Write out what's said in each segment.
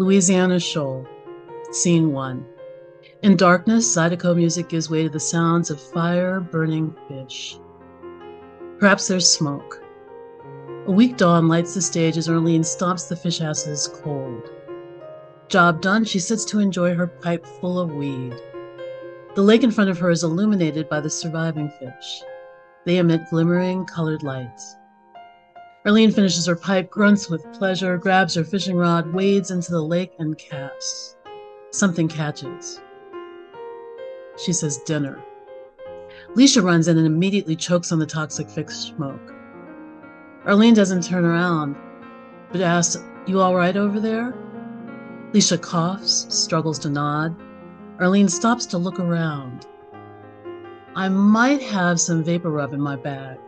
Louisiana Shoal, Scene 1. In darkness, Zydeco music gives way to the sounds of fire-burning fish. Perhaps there's smoke. A weak dawn lights the stage as Erlene stomps the fish asses cold. Job done, she sits to enjoy her pipe full of weed. The lake in front of her is illuminated by the surviving fish. They emit glimmering, colored lights. Erlene finishes her pipe, grunts with pleasure, grabs her fishing rod, wades into the lake, and casts. Something catches. She says, "Dinner." Leisha runs in and immediately chokes on the toxic fish smoke. Erlene doesn't turn around, but asks, "You all right over there?" Leisha coughs, struggles to nod. Erlene stops to look around. "I might have some vapor rub in my bag.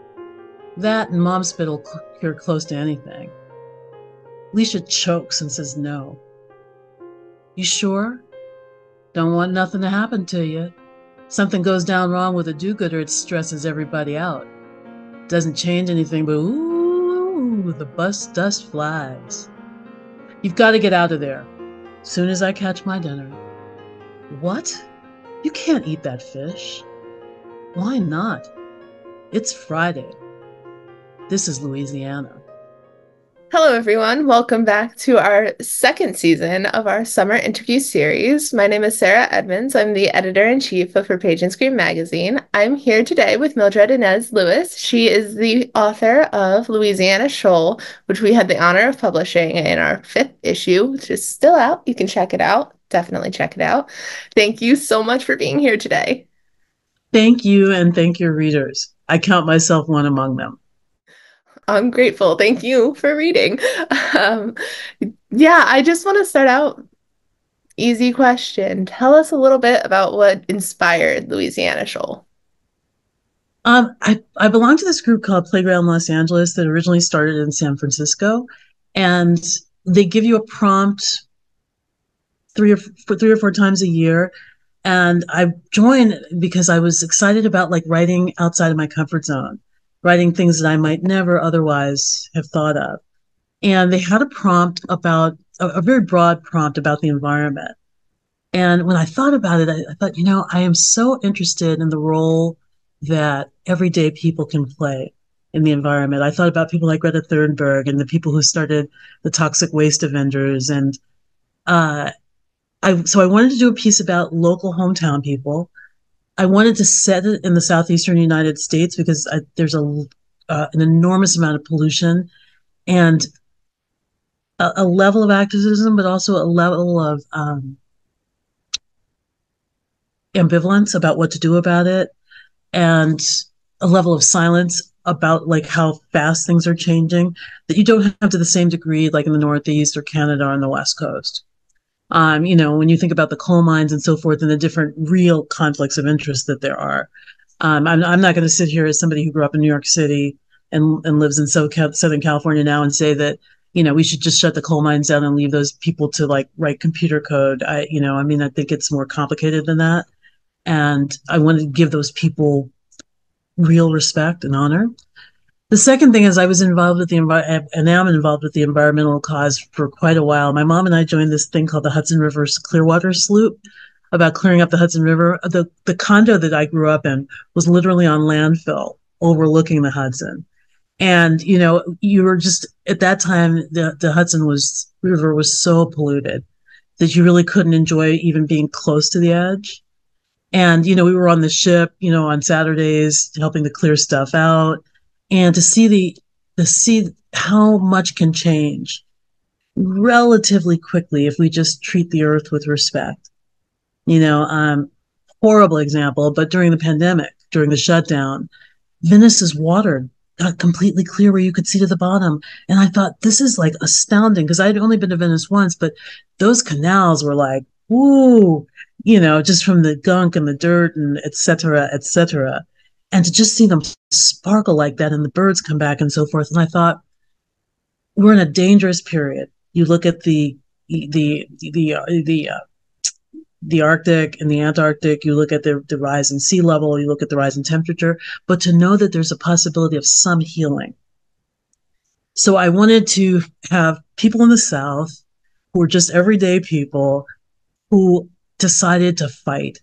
That and mom spit will cure close to anything." Leisha chokes and says no. "You sure? Don't want nothing to happen to you. Something goes down wrong with a do-gooder, it stresses everybody out. Doesn't change anything, but ooh, the bus dust flies. You've got to get out of there. Soon as I catch my dinner." "What? You can't eat that fish." "Why not? It's Friday. This is Louisiana." Hello, everyone. Welcome back to our second season of our summer interview series. My name is Sarah Edmonds. I'm the editor-in-chief of Her Page and Screen magazine. I'm here today with Mildred Inez Lewis. She is the author of Louisiana Shoal, which we had the honor of publishing in our 5th issue, which is still out. You can check it out. Definitely check it out. Thank you so much for being here today. Thank you, and thank your readers. I count myself one among them. I'm grateful. Thank you for reading. Um, I just want to start out. Easy question. Tell us a little bit about what inspired Louisiana Shoal. I belong to this group called Playground Los Angeles that originally started in San Francisco, and they give you a prompt three or four times a year. And I joined because I was excited about writing outside of my comfort zone, writing things that I might never otherwise have thought of. And they had a prompt about a very broad prompt about the environment. And when I thought about it, I thought, I am so interested in the role that everyday people can play in the environment. I thought about people like Greta Thunberg and the people who started the Toxic Waste Avengers. And so I wanted to do a piece about local hometown people. I wanted to set it in the southeastern United States because there's an enormous amount of pollution and a level of activism, but also a level of ambivalence about what to do about it, and a level of silence about how fast things are changing that you don't have to the same degree like in the Northeast or Canada or on the West Coast. When you think about the coal mines and so forth and the different real conflicts of interest that there are. I'm not going to sit here as somebody who grew up in New York City and lives in Southern California now and say that, we should just shut the coal mines down and leave those people to write computer code. I think it's more complicated than that. And I want to give those people real respect and honor. The second thing is I was involved with and am involved with the environmental cause for quite a while. My mom and I joined this thing called the Hudson River Clearwater Sloop about clearing up the Hudson River. The condo that I grew up in was literally on landfill overlooking the Hudson. And, you were just, at that time, the Hudson River was so polluted that you really couldn't enjoy even being close to the edge. And, we were on the ship, on Saturdays helping to clear stuff out. And to see how much can change relatively quickly if we just treat the earth with respect. Horrible example, but during the pandemic, during the shutdown, Venice's water got completely clear where you could see to the bottom. And I thought, this is astounding, because I'd only been to Venice once, but those canals were ooh, just from the gunk and the dirt and et cetera, et cetera. And to just see them sparkle like that and the birds come back and so forth. And I thought, we're in a dangerous period. You look at the Arctic and the Antarctic, you look at the rise in sea level, you look at the rise in temperature, but to know that there's a possibility of some healing. So I wanted to have people in the South who were just everyday people who decided to fight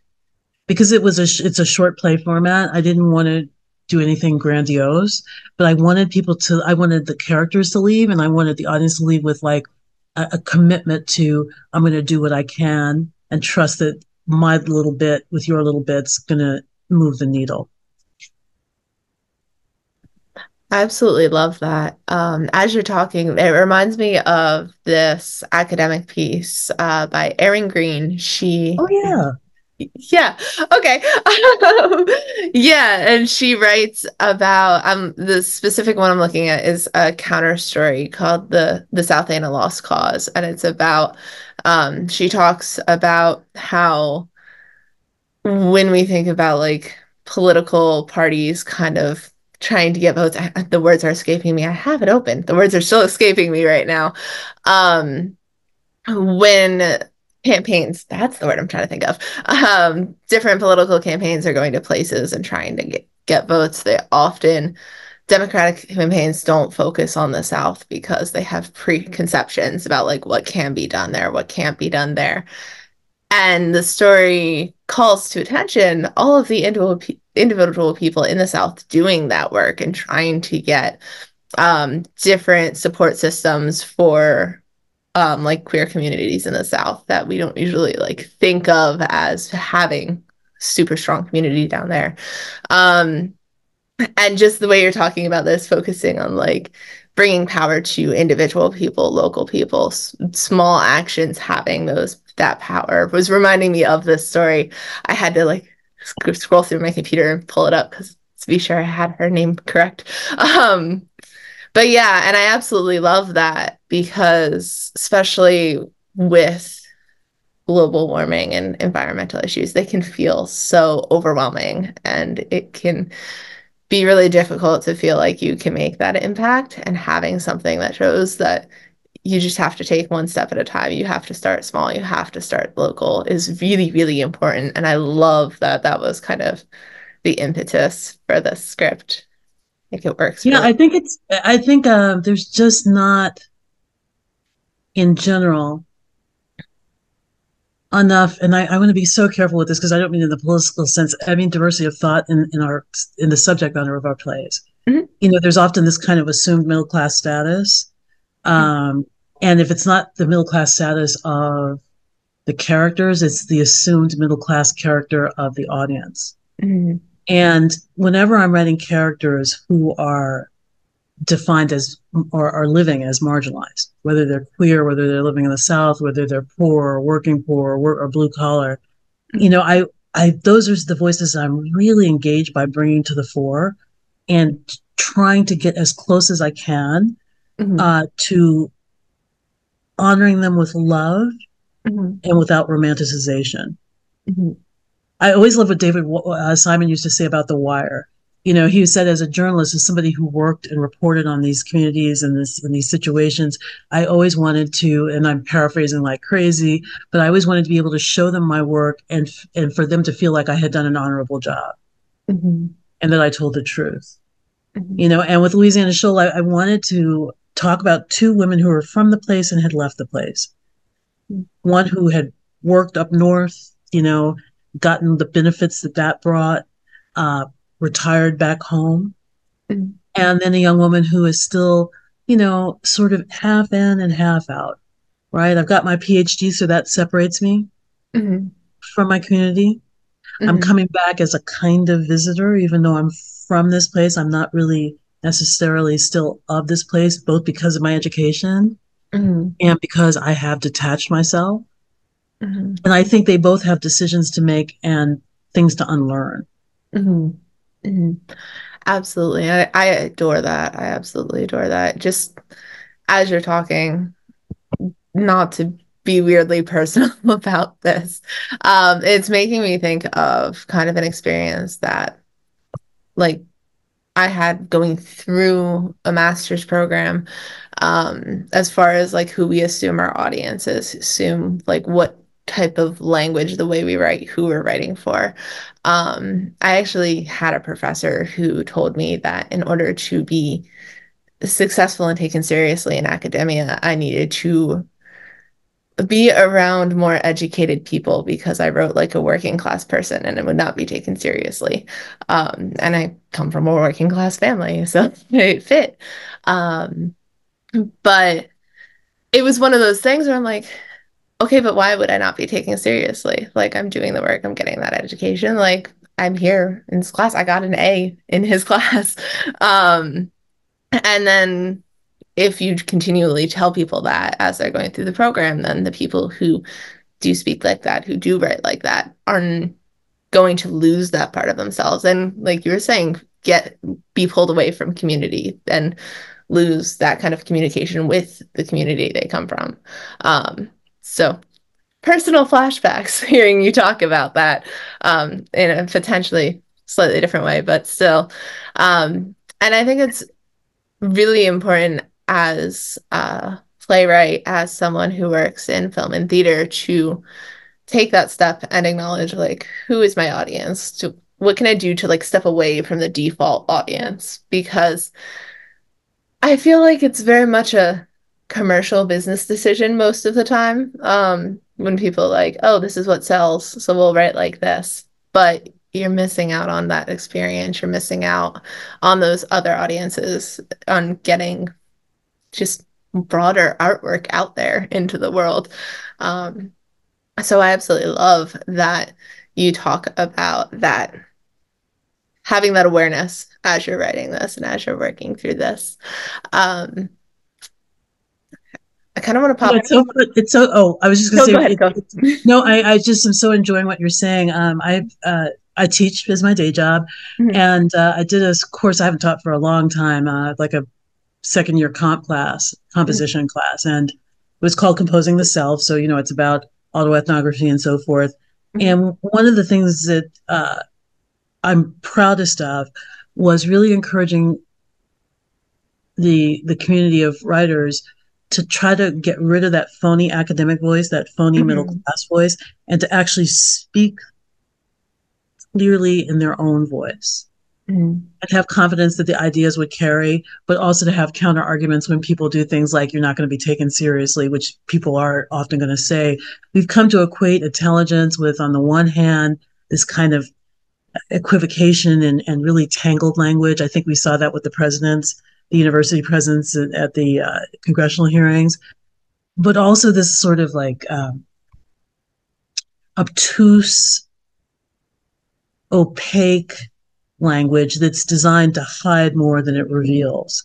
because it's a short play format. I didn't want to do anything grandiose, but I wanted the characters to leave, and I wanted the audience to leave with like a commitment to, I'm going to do what I can and trust that my little bit with your little bit's going to move the needle. I absolutely love that. As you're talking, it reminds me of this academic piece by Erin Green. Oh yeah. Yeah, okay. Yeah, and she writes about the specific one I'm looking at is a counter story called the South Ain't a Lost Cause, and it's about she talks about how when we think about like political parties kind of trying to get votes, the words are escaping me. I have it open. The words are still escaping me right now. When campaigns, that's the word I'm trying to think of, different political campaigns are going to places and trying to get votes, they often, Democratic campaigns don't focus on the South because they have preconceptions about like what can be done there, what can't be done there. And the story calls to attention all of the individual people in the South doing that work and trying to get different support systems for like queer communities in the South that we don't usually like think of as having super strong community down there. Um, and just the way you're talking about this, focusing on like bringing power to individual people, local people, small actions having that power was reminding me of this story. I had to like scroll through my computer and pull it up because to be sure I had her name correct. But yeah, and I absolutely love that because especially with global warming and environmental issues, they can feel so overwhelming, and it can be really difficult to feel like you can make that impact. And having something that shows that you just have to take one step at a time, you have to start small, you have to start local is really, really important. And I love that that was kind of the impetus for the script. I think it works Yeah, really. I think there's just not in general enough, and I want to be so careful with this because I don't mean in the political sense. I mean diversity of thought in the subject matter of our plays. Mhm. You know, there's often this kind of assumed middle class status, um, and if it's not the middle class status of the characters, it's the assumed middle class character of the audience. Mhm. And whenever I'm writing characters who are defined as or are living as marginalized, whether they're queer, whether they're living in the South, whether they're poor or working poor or blue collar. You Mhm. know, I those are the voices I'm really engaged by bringing to the fore and trying to get as close as I can Mhm. to honoring them with love Mhm. and without romanticization. Mhm. I always love what David Simon used to say about The Wire. You know, he said as a journalist, as somebody who worked and reported on these communities and these situations, I always wanted to, and I'm paraphrasing like crazy, but I always wanted to be able to show them my work and for them to feel like I had done an honorable job Mhm. and that I told the truth. Mhm. You know, and with Louisiana Shoal, I wanted to talk about two women who were from the place and had left the place. One who had worked up north, you know, gotten the benefits that that brought, uh, retired back home, Mhm. and then a young woman who is still, you know, sort of half in and half out, right? I've got my PhD, so that separates me Mhm. from my community. I'm Mhm. coming back as a kind of visitor, even though I'm from this place. I'm not really necessarily still of this place, both because of my education Mhm. and because I have detached myself. Mhm. And I think they both have decisions to make and things to unlearn. Mhm. Mhm. Absolutely. I adore that. I absolutely adore that. Just as you're talking, not to be weirdly personal about this, it's making me think of kind of an experience that like I had going through a master's program, as far as like who we assume our audience is, assume like what type of language, the way we write, who we're writing for. I actually had a professor who told me that in order to be successful and taken seriously in academia, I needed to be around more educated people because I wrote like a working class person and it would not be taken seriously. And I come from a working class family, so it fit. Um, but it was one of those things where I'm like, okay, but why would I not be taken seriously? Like, I'm doing the work, I'm getting that education. Like, I'm here in this class. I got an A in his class. Um, and then if you continually tell people that as they're going through the program, then the people who do speak like that, who do write like that, are going to lose that part of themselves. And like you were saying, be pulled away from community and lose that kind of communication with the community they come from. So personal flashbacks hearing you talk about that in a potentially slightly different way, but still. And I think it's really important as a playwright, as someone who works in film and theater, to take that step and acknowledge like, who is my audience? What can I do to like step away from the default audience? Because I feel like it's very much a commercial business decision most of the time. When people are like, oh, this is what sells, so we'll write like this. But you're missing out on that experience. You're missing out on those other audiences, on getting just broader artwork out there into the world. So I absolutely love that you talk about that, having that awareness as you're writing this and as you're working through this. Um, I kind of want to Yeah, pop. oh, I was just No, going go to ahead, go. say, no, I just am so enjoying what you're saying. I teach as my day job, Mhm, and I did a course I haven't taught for a long time, like a second year mhm, composition class, and it was called Composing the Self. So, it's about autoethnography and so forth. mhm, And one of the things that I'm proudest of was really encouraging the community of writers to try to get rid of that phony academic voice, that phony middle mhm, class voice, and to actually speak clearly in their own voice mhm. and have confidence that the ideas would carry, but also to have counter arguments when people do things like you're not going to be taken seriously, which people are often going to say. We've come to equate intelligence with, on the one hand, this kind of equivocation and really tangled language. I think we saw that with the university presidents at the congressional hearings, but also this sort of like obtuse, opaque language that's designed to hide more than it reveals.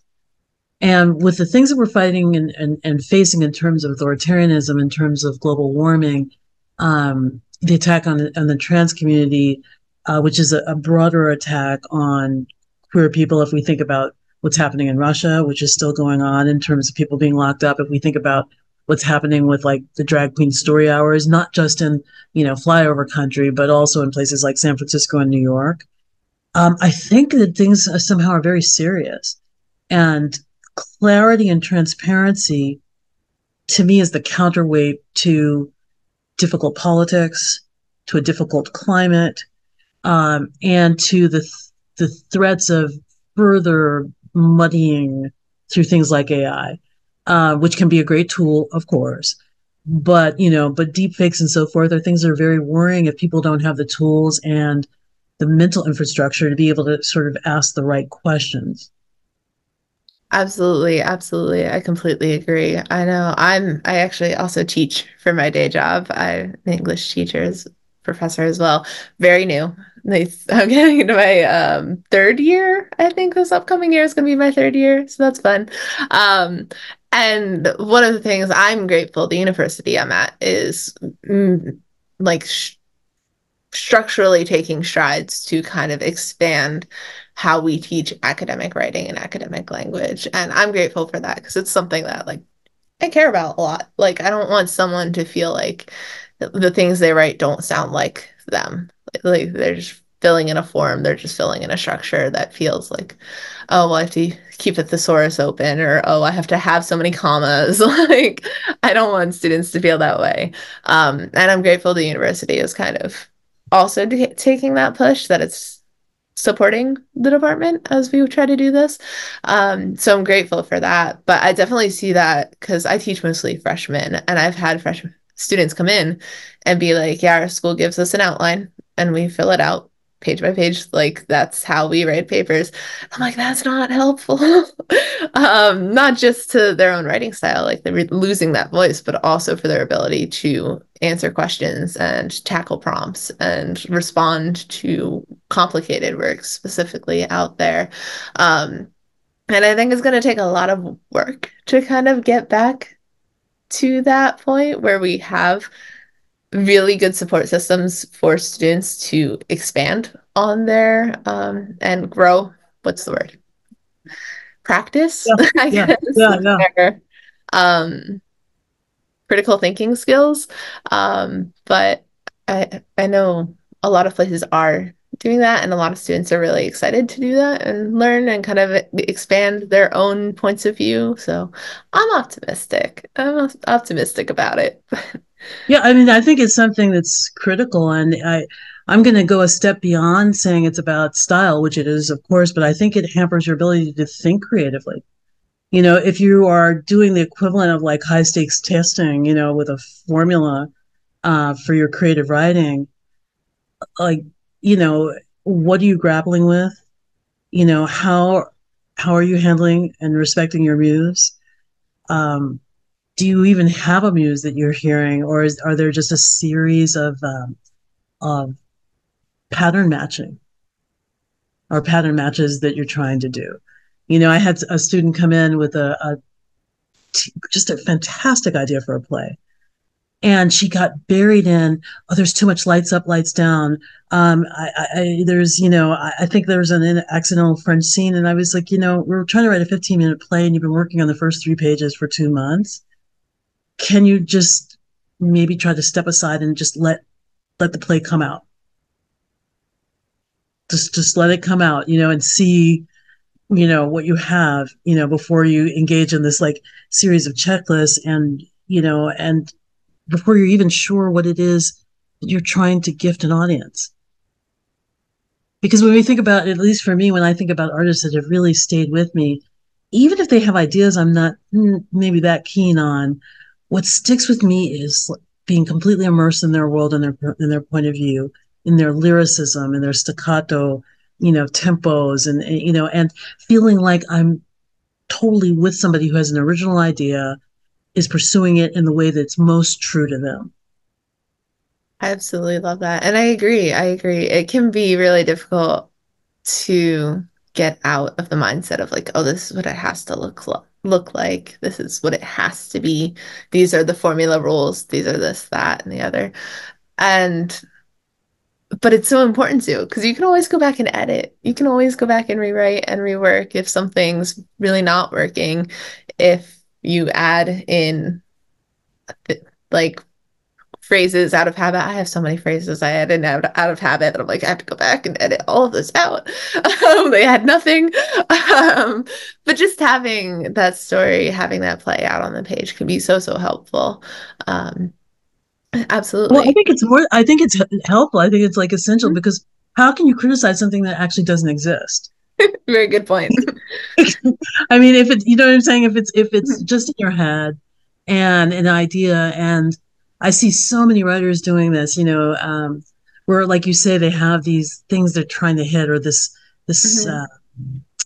And with the things that we're fighting and facing in terms of authoritarianism, in terms of global warming, the attack on the trans community, which is a broader attack on queer people, if we think about what's happening in Russia, which is still going on in terms of people being locked up, if we think about what's happening with like the drag queen story hours, not just in, flyover country, but also in places like San Francisco and New York. I think that things somehow are very serious. And clarity and transparency, to me, is the counterweight to difficult politics, to a difficult climate, and to the threats of further muddying through things like AI, which can be a great tool, of course. But deep fakes and so forth are things that are very worrying if people don't have the tools and the mental infrastructure to be able to sort of ask the right questions. Absolutely, absolutely. I completely agree. I know I actually also teach for my day job. I'm an English teacher's professor as well. Very new. I'm getting into my third year. I think this upcoming year is going to be my third year, so that's fun. Um, and one of the things I'm grateful the university I'm at is like structurally taking strides to kind of expand how we teach academic writing and academic language. And I'm grateful for that because it's something that like I care about a lot. Like I don't want someone to feel like the things they write don't sound like them. Like they're just filling in a form, they're just filling in a structure that feels like, oh, well, I have to keep the thesaurus open, or oh, I have to have so many commas. Like I don't want students to feel that way. And I'm grateful the university is kind of also taking that push, that it's supporting the department as we try to do this. So I'm grateful for that. But I definitely see that because I teach mostly freshmen, and I've had students come in and be like, yeah, our school gives us an outline and we fill it out page by page. Like that's how we write papers. I'm like, that's not helpful. Not just to their own writing style, like they're losing that voice, but also for their ability to answer questions and tackle prompts and respond to complicated work specifically out there. Um, and I think it's going to take a lot of work to kind of get back to that point where we have really good support systems for students to expand on their and grow. What's the word? Practice, Yeah, I yeah, guess, yeah, yeah. their critical thinking skills. But I know a lot of places are doing that, and a lot of students are really excited to do that and learn and kind of expand their own points of view. So I'm optimistic. I'm optimistic about it. Yeah, I mean, I think it's something that's critical, and I'm going to go a step beyond saying it's about style, which it is, of course, but I think it hampers your ability to think creatively. If you are doing the equivalent of like high stakes testing, with a formula for your creative writing, like, what are you grappling with? How are you handling and respecting your muse? Um, do you even have a muse that you're hearing, or are there just a series of pattern matching or pattern matches that you're trying to do? I had a student come in with just a fantastic idea for a play, and she got buried in, oh, there's too much lights up, lights down. There's, I think there was an accidental French scene, and I was like, we're trying to write a 15-minute play, and you've been working on the first 3 pages for 2 months. Can you just maybe try to step aside and just let the play come out? Just let it come out, and see, what you have, before you engage in this like series of checklists, and before you're even sure what it is that you're trying to gift an audience. Because when we think about, at least for me, when I think about artists that have really stayed with me, even if they have ideas I'm not maybe that keen on, what sticks with me is being completely immersed in their world and their point of view, in their lyricism and their staccato, tempos, and feeling like I'm totally with somebody who has an original idea, is pursuing it in the way that's most true to them. I absolutely love that. And I agree. I agree. It can be really difficult to get out of the mindset of like, oh, this is what it has to look like. This is what it has to be. These are the formula rules. These are this, that, and the other. And but it's so important to because you can always go back and edit. You can always go back and rewrite and rework if something's really not working. If you add in like phrases out of habit. I have so many phrases I added out of habit that I'm like, I have to go back and edit all of this out. They had nothing. But just having that story, having that play out on the page can be so, so helpful. Um, Well, absolutely. I think it's helpful. I think it's like essential, because how can you criticize something that actually doesn't exist? Very good point. I mean, if it's, you know what I'm saying? If it's just in your head and an idea, and I see so many writers doing this, where, like you say, they have these things they're trying to hit, or this Mhm.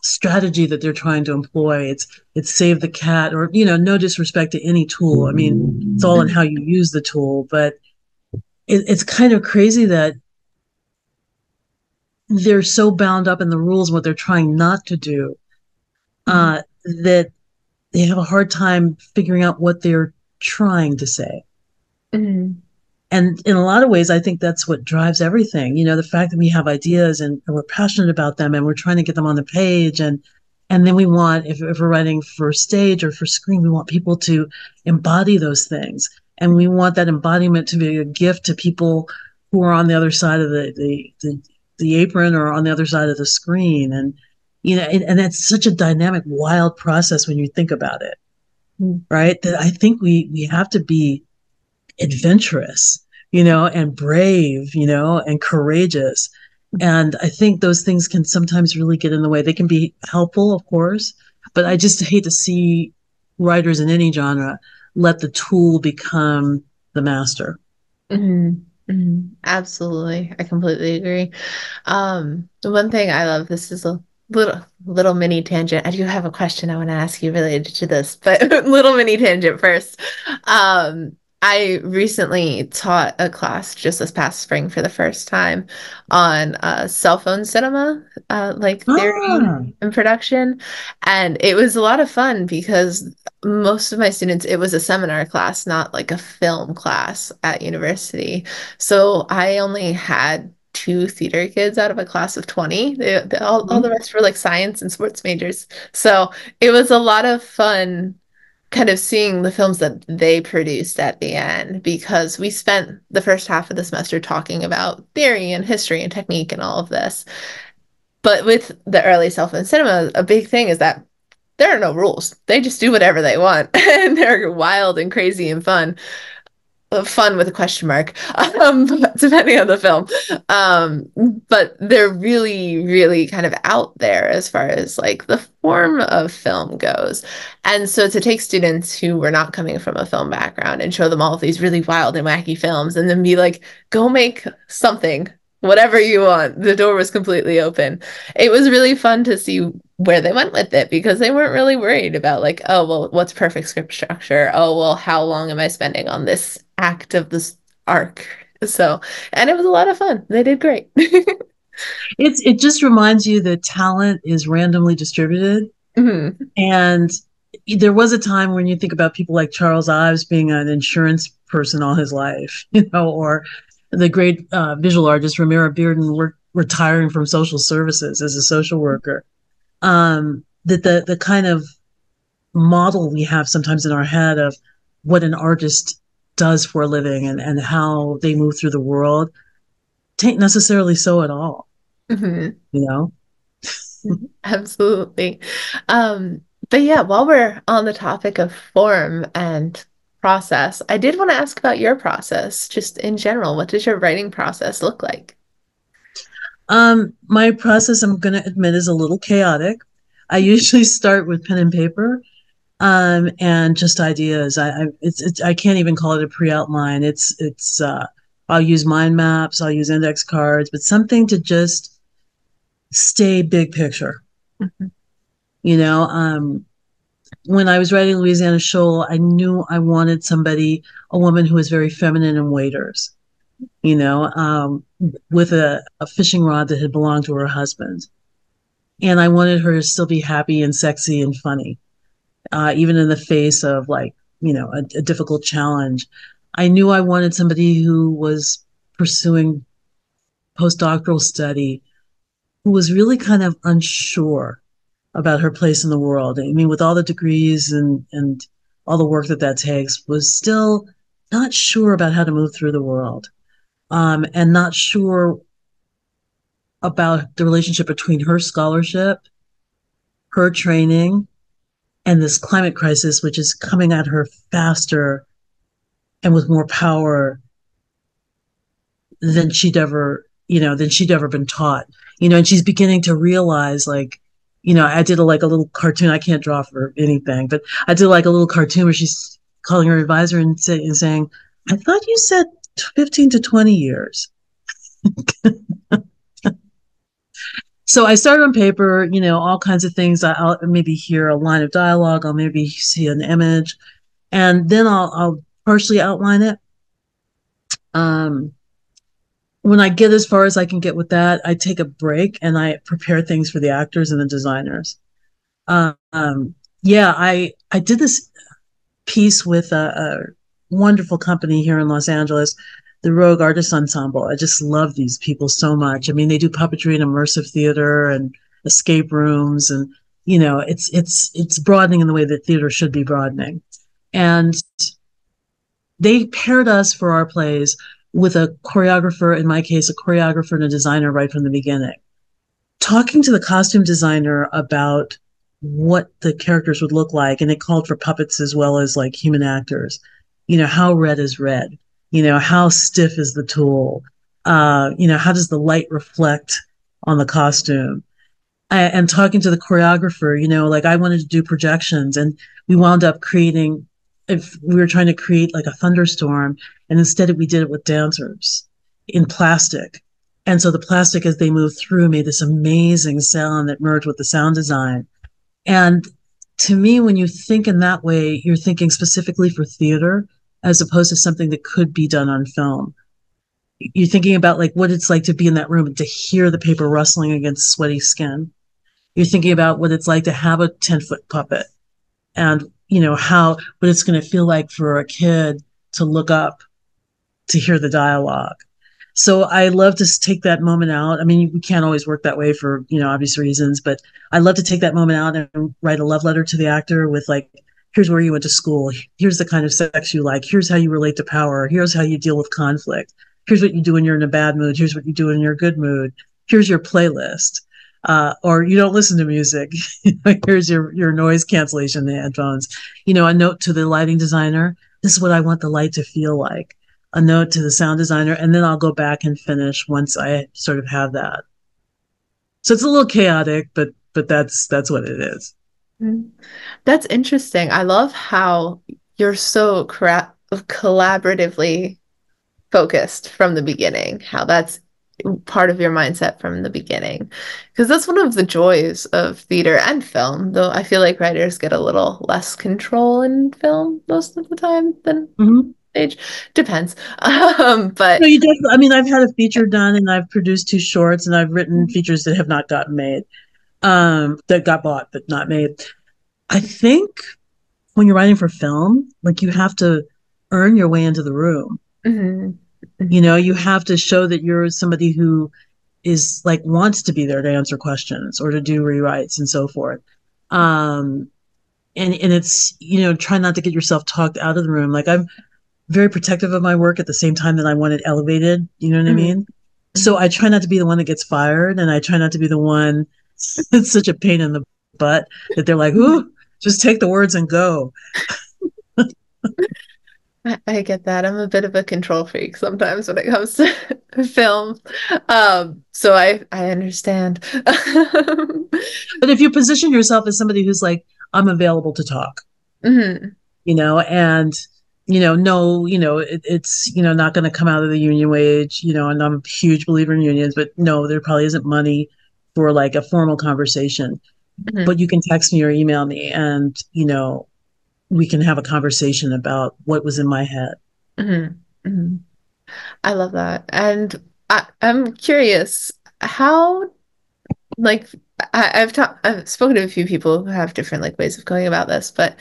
strategy that they're trying to employ. It's save the cat, or no disrespect to any tool. I mean, it's all in how you use the tool, but it's kind of crazy that they're so bound up in the rules, what they're trying not to do, Mhm. that they have a hard time figuring out what they're trying to say. Mhm. And in a lot of ways, I think that's what drives everything. The fact that we have ideas, and we're passionate about them, and we're trying to get them on the page. And then we want, if we're writing for stage or for screen, we want people to embody those things. And we want that embodiment to be a gift to people who are on the other side of the apron, or on the other side of the screen. And that's such a dynamic, wild process when you think about it, Mhm. right? That I think we have to be adventurous, and brave, and courageous. And I think those things can sometimes really get in the way. They can be helpful, of course, but I just hate to see writers in any genre let the tool become the master. Absolutely. I completely agree. The one thing I love, this is a little mini tangent. I do have a question I want to ask you related to this, but little mini tangent first. Um, I recently taught a class just this past spring for the first time on cell phone cinema, like theory Ah, and production. And it was a lot of fun because most of my students, it was a seminar class, not like a film class at university. So I only had two theater kids out of a class of 20. All the mhm. rest were like science and sports majors. So it was a lot of fun kind of seeing the films that they produced at the end because we spent the first half of the semester talking about theory and history and technique and all of this. But with the early cell phone cinema, a big thing is that there are no rules. They just do whatever they want and they're wild and crazy and fun. Fun with a question mark, depending on the film. Um, but they're really, really kind of out there as far as like the form of film goes. And so to take students who were not coming from a film background and show them all of these really wild and wacky films and then be like, go make something, whatever you want. The door was completely open. It was really fun to see where they went with it because they weren't really worried about like, oh, well, what's perfect script structure? Oh, well, how long am I spending on this act of this arc? So, and it was a lot of fun. They did great. It just reminds you that talent is randomly distributed. Mhm. And there was a time when you think about people like Charles Ives being an insurance person all his life, or the great visual artist Ramira Bearden retiring from social services as a social worker. That the kind of model we have sometimes in our head of what an artist does for a living and how they move through the world tain't necessarily so at all, Mhm. you know? Absolutely. Um, but yeah, while we're on the topic of form and process, I did want to ask about your process, just in general. What does your writing process look like? My process, I'm going to admit, is a little chaotic. I usually start with pen and paper, and just ideas. I can't even call it a pre-outline. I'll use mind maps, I'll use index cards, but something to just stay big picture. Mhm. You know, when I was writing Louisiana Shoal, I knew I wanted a woman who was very feminine in waders, with a fishing rod that had belonged to her husband. And I wanted her to still be happy and sexy and funny, even in the face of like, a difficult challenge. I knew I wanted somebody who was pursuing postdoctoral study, who was really kind of unsure about her place in the world. I mean, with all the degrees and all the work that takes, was still not sure about how to move through the world, and not sure about the relationship between her scholarship, her training, and this climate crisis, which is coming at her faster and with more power than she'd ever been taught. And she's beginning to realize, like, I did like a little cartoon. I can't draw for anything, but I did like a little cartoon where she's calling her advisor and saying, I thought you said 15 to 20 years. So I started on paper, all kinds of things. I'll maybe hear a line of dialogue. I'll maybe see an image, and then I'll partially outline it. Um, when I get as far as I can get with that, I take a break and I prepare things for the actors and the designers. Yeah, I did this piece with a wonderful company here in Los Angeles, the Rogue Artist Ensemble. I just love these people so much. I mean, they do puppetry and immersive theater and escape rooms, and it's broadening in the way that theater should be broadening. And they paired us for our plays with a choreographer, in my case, a choreographer and a designer right from the beginning, talking to the costume designer about what the characters would look like. And it called for puppets as well as like human actors. How red is red? How stiff is the tool? How does the light reflect on the costume? And talking to the choreographer, like I wanted to do projections, and we wound up creating if we were trying to create like a thunderstorm, and instead we did it with dancers in plastic. And so the plastic, as they moved through, made this amazing sound that merged with the sound design. And to me, when you think in that way, you're thinking specifically for theater as opposed to something that could be done on film. You're thinking about like what it's like to be in that room and to hear the paper rustling against sweaty skin. You're thinking about what it's like to have a 10-foot puppet and, what it's going to feel like for a kid to look up to hear the dialogue. So I love to take that moment out. I mean, we can't always work that way for, obvious reasons, but I love to take that moment out and write a love letter to the actor with like, here's where you went to school. Here's the kind of sex you like. Here's how you relate to power. Here's how you deal with conflict. Here's what you do when you're in a bad mood. Here's what you do when you're in a good mood. Here's your playlist. Or you don't listen to music. Here's your noise cancellation in the headphones. A note to the lighting designer. This is what I want the light to feel like. A note to the sound designer, and then I'll go back and finish once I sort of have that. So it's a little chaotic, but that's what it is. That's interesting. I love how you're so collaboratively focused from the beginning, how that's part of your mindset from the beginning. Because that's one of the joys of theater and film, though I feel like writers get a little less control in film most of the time than stage. Depends. But no, you definitely, I mean, I've had a feature done and I've produced 2 shorts and I've written features that have not gotten made, that got bought but not made. I think when you're writing for film, like you have to earn your way into the room. You have to show that you're somebody who is like wants to be there to answer questions or to do rewrites and so forth. And it's, try not to get yourself talked out of the room. Like I'm very protective of my work at the same time that I want it elevated. You know what I mean? So I try not to be the one that gets fired, and I try not to be the one that's such a pain in the butt that they're like, ooh, just take the words and go. I get that. I'm a bit of a control freak sometimes when it comes to film. So I understand. But if you position yourself as somebody who's like, I'm available to talk, and no, it's, not going to come out of the union wage, and I'm a huge believer in unions, but no, there probably isn't money for like a formal conversation, but you can text me or email me and, we can have a conversation about what was in my head. I love that. And I'm curious how, like, I've spoken to a few people who have different like ways of going about this, but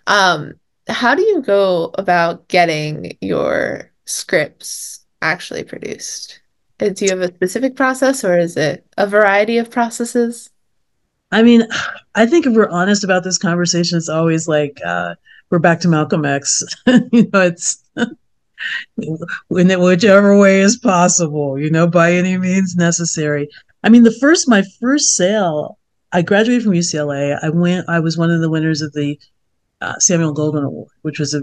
how do you go about getting your scripts actually produced? Do you have a specific process or is it a variety of processes? I mean, I think if we're honest about this conversation, it's always like we're back to Malcolm X. It's in whichever way is possible, by any means necessary. I mean, my first sale, I graduated from UCLA. I was one of the winners of the Samuel Goldwyn Award, which was a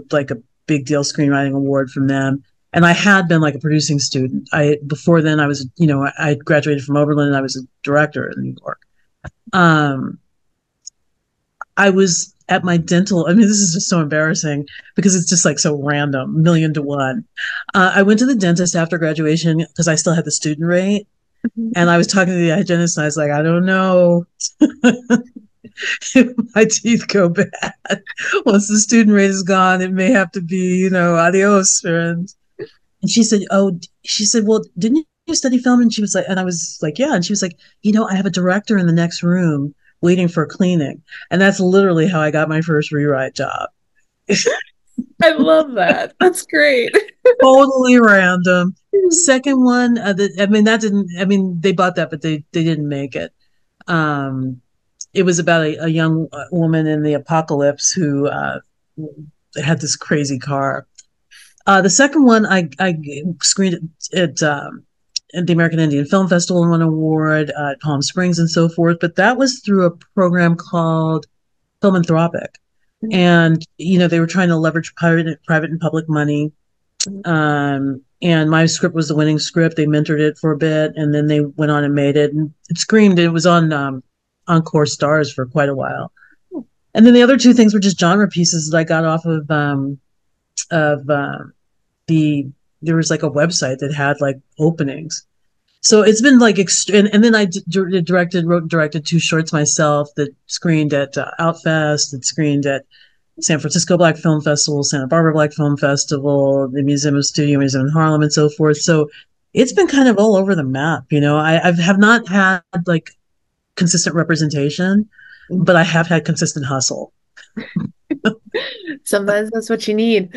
big deal screenwriting award from them. And I had been like a producing student. Before then I was, I graduated from Oberlin and I was a director in New York. I was at my dental. I mean, this is just so embarrassing because it's just like so random, 1,000,000 to 1. I went to the dentist after graduation because I still had the student rate. And I was talking to the hygienist and I was like, I don't know if my teeth go bad. Once the student rate is gone, it may have to be, adios, friends. And she said, well, didn't you study film? And she was like, and I was like, yeah. And she was like, I have a director in the next room waiting for cleaning. And that's literally how I got my first rewrite job. I love that. That's great. Totally random. Second one, they bought that, but they didn't make it. It was about a young woman in the apocalypse who had this crazy car. The second one, I screened it at the American Indian Film Festival and won an award at Palm Springs and so forth. But that was through a program called Philanthropic. And, they were trying to leverage private and public money. And my script was the winning script. They mentored it for a bit and then they went on and made it. And it screamed. It was on Encore Stars for quite a while. And then the other two things were just genre pieces that I got off of the there was like a website that had like openings. So it's been like and then I wrote and directed two shorts myself that screened at Outfest, that screened at San Francisco Black Film Festival, Santa Barbara Black Film Festival, the Museum of Studio Museum in Harlem, and so forth. So it's been kind of all over the map. I have not had like consistent representation, but I have had consistent hustle. Sometimes that's what you need.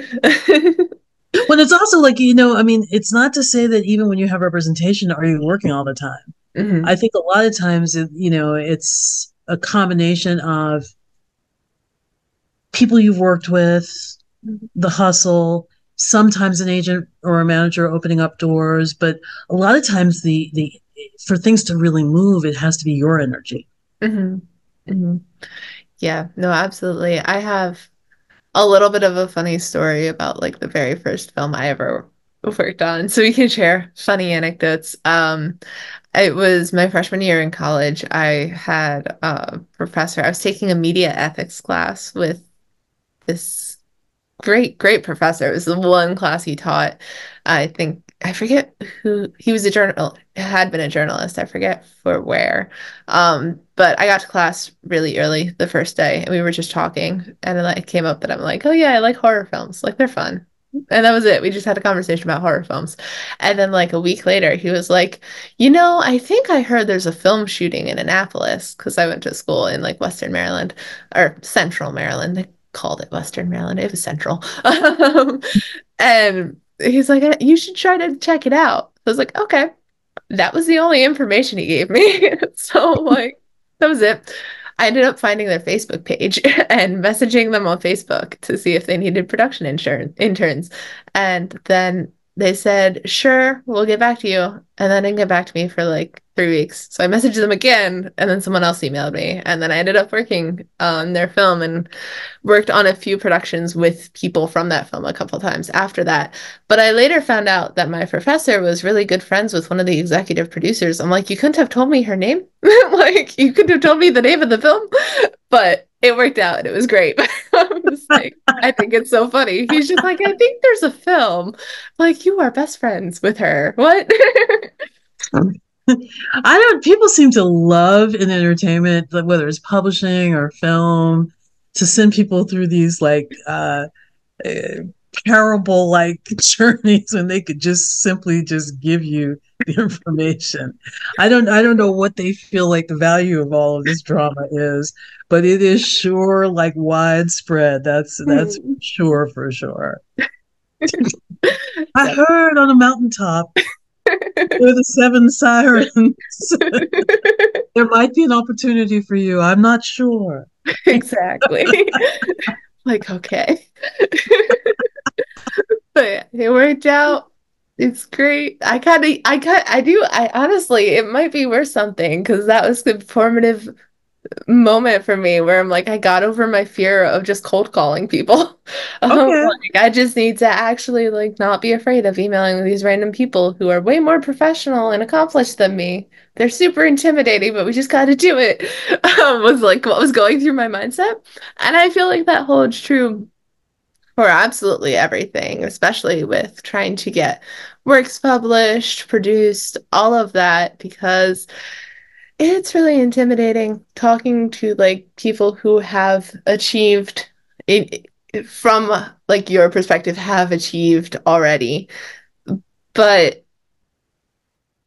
When it's also like, I mean, it's not to say that even when you have representation, are you working all the time? Hmm. I think a lot of times, it's a combination of people you've worked with, the hustle, sometimes an agent or a manager opening up doors, but a lot of times the for things to really move, it has to be your energy. Hmm. Hmm. Yeah, no, absolutely. I have a little bit of a funny story about like the very first film I ever worked on. So we can share funny anecdotes. It was my freshman year in college. I had a professor. I was taking a media ethics class with this great professor. It was the one class he taught. I think I forget who he was, a journal had been a journalist. I forget for where. But I got to class really early the first day and we were just talking and it like came up that I'm like, oh yeah, I like horror films. Like they're fun. And that was it. We just had a conversation about horror films. And then like a week later, he was like, I think I heard there's a film shooting in Annapolis because I went to school in like Western Maryland or Central Maryland. They called it Western Maryland. It was Central. And he's like, you should try to check it out. I was like, okay. That was the only information he gave me. So like that was it. I ended up finding their Facebook page and messaging them on Facebook to see if they needed production interns. And then they said, sure, we'll get back to you. And then didn't get back to me for like 3 weeks. So I messaged them again, and then someone else emailed me. And then I ended up working on their film and worked on a few productions with people from that film a couple times after that. But I later found out that my professor was really good friends with one of the executive producers. I'm like, you couldn't have told me her name? Like, you couldn't have told me the name of the film? But it worked out and it was great. I'm just like, I think it's so funny. He's just like, I think there's a film. Like, you are best friends with her. What? People seem to love in entertainment, whether it's publishing or film, to send people through these like uh, parable like journeys when they could just simply just give you the information. I don't know what they feel like the value of all of this drama is, but it is sure like widespread. That's sure for sure. I heard on a mountaintop with the seven sirens. There might be an opportunity for you. I'm not sure. Exactly. Like, okay. But it worked out. It's great. I honestly, it might be worth something because that was the formative moment for me where I'm like, I got over my fear of just cold calling people. Okay. Like, I just need to actually like not be afraid of emailing these random people who are way more professional and accomplished than me. They're super intimidating, but we just got to do it. Was like what was going through my mindset, and I feel like that holds true for absolutely everything, especially with trying to get works published, produced, all of that, because it's really intimidating talking to like people who have achieved it from like your perspective have achieved already, but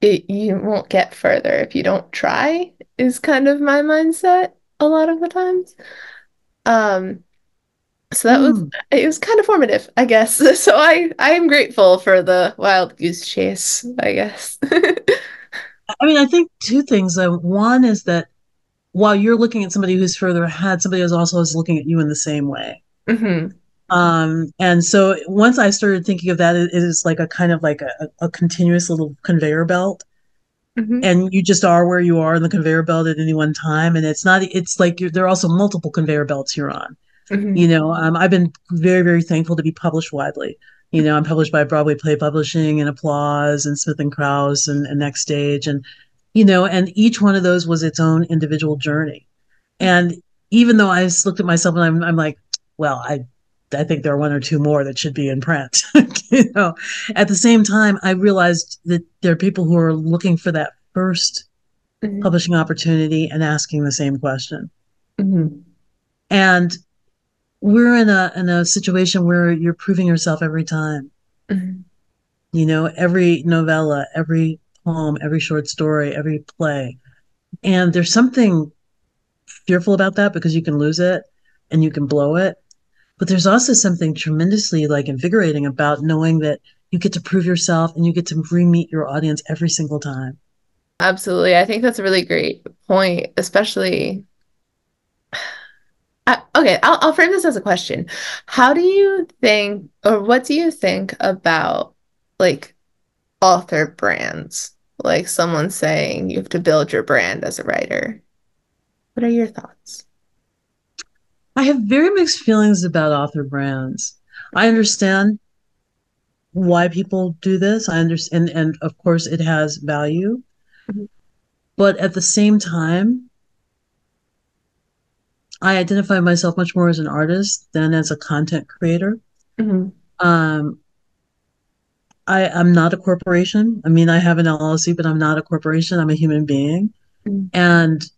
you won't get further if you don't try is kind of my mindset a lot of the times. Um, so Hmm. it was kind of formative, I guess. So I am grateful for the wild goose chase, I guess. I mean, I think two things. One is that while you're looking at somebody who's further ahead, somebody else also is looking at you in the same way. Hmm. And so once I started thinking of that, it is like a kind of like a continuous little conveyor belt. Hmm. And you just are where you are in the conveyor belt at any one time. And it's like there are also multiple conveyor belts you're on. Hmm. I've been very, very thankful to be published widely. I'm published by Broadway Play Publishing and Applause and Smith and Krause and Next Stage. And each one of those was its own individual journey. And even though I just looked at myself and I'm like, well, I think there are one or two more that should be in print. You know, at the same time, I realized that there are people who are looking for that first Mhm. publishing opportunity and asking the same question. Mhm. And we're in a situation where you're proving yourself every time. Mhm. You know, every novella, every poem, every short story, every play. And there's something fearful about that because you can lose it and you can blow it. But there's also something tremendously like invigorating about knowing that you get to prove yourself and you get to re-meet your audience every single time. Absolutely. I think that's a really great point, especially. Okay, I'll frame this as a question. How do you think, or what do you think about like author brands? Like someone saying you have to build your brand as a writer. What are your thoughts? I have very mixed feelings about author brands. I understand why people do this. I understand, and of course, it has value. Mhm. But at the same time, I identify myself much more as an artist than as a content creator. Mhm. Um, I'm not a corporation. I mean, I have an LLC, but I'm not a corporation. I'm a human being. Mhm. And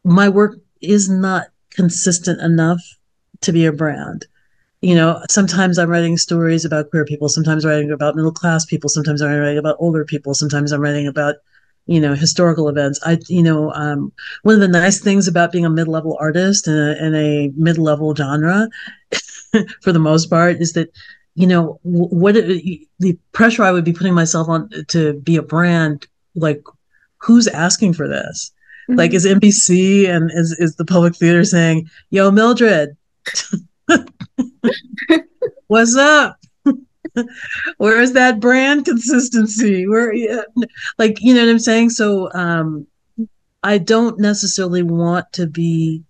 my work is not consistent enough to be a brand. You know, sometimes I'm writing stories about queer people, sometimes I'm writing about middle class people, sometimes I'm writing about older people, sometimes I'm writing about, you know, historical events. One of the nice things about being a mid-level artist in a mid-level genre, for the most part, is that, you know, the pressure I would be putting myself on to be a brand, like, who's asking for this? Like, Mhm. is NBC and is the public theater saying, "Yo, Mildred, what's up? Where is that brand consistency? Where, yeah, like, you know what I'm saying?" So, I don't necessarily want to be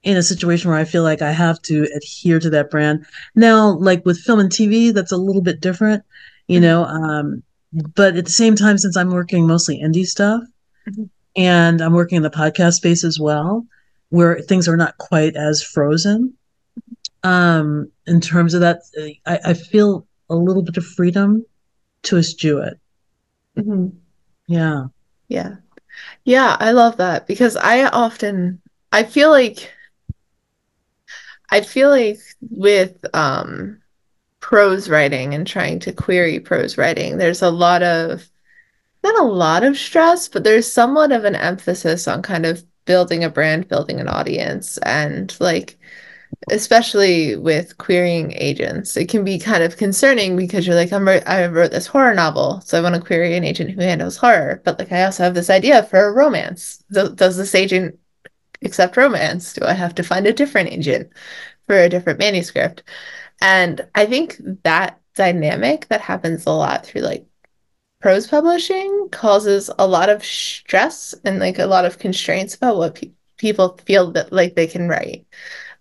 in a situation where I feel like I have to adhere to that brand. Now, like with film and TV, that's a little bit different, you Mhm. know. But at the same time, since I'm working mostly indie stuff Mhm. and I'm working in the podcast space as well, where things are not quite as frozen, in terms of that, I feel a little bit of freedom to eschew it. Mhm. Yeah. Yeah. Yeah, I love that because I feel like with prose writing and trying to query prose writing, there's a lot of not a lot of stress, but there's somewhat of an emphasis on kind of building a brand, building an audience, and like especially with querying agents, it can be kind of concerning because you're like, I wrote this horror novel, so I want to query an agent who handles horror, but like I also have this idea for a romance. Does this agent accept romance? Do I have to find a different agent for a different manuscript? And I think that dynamic that happens a lot through like prose publishing causes a lot of stress and like a lot of constraints about what people feel that like they can write.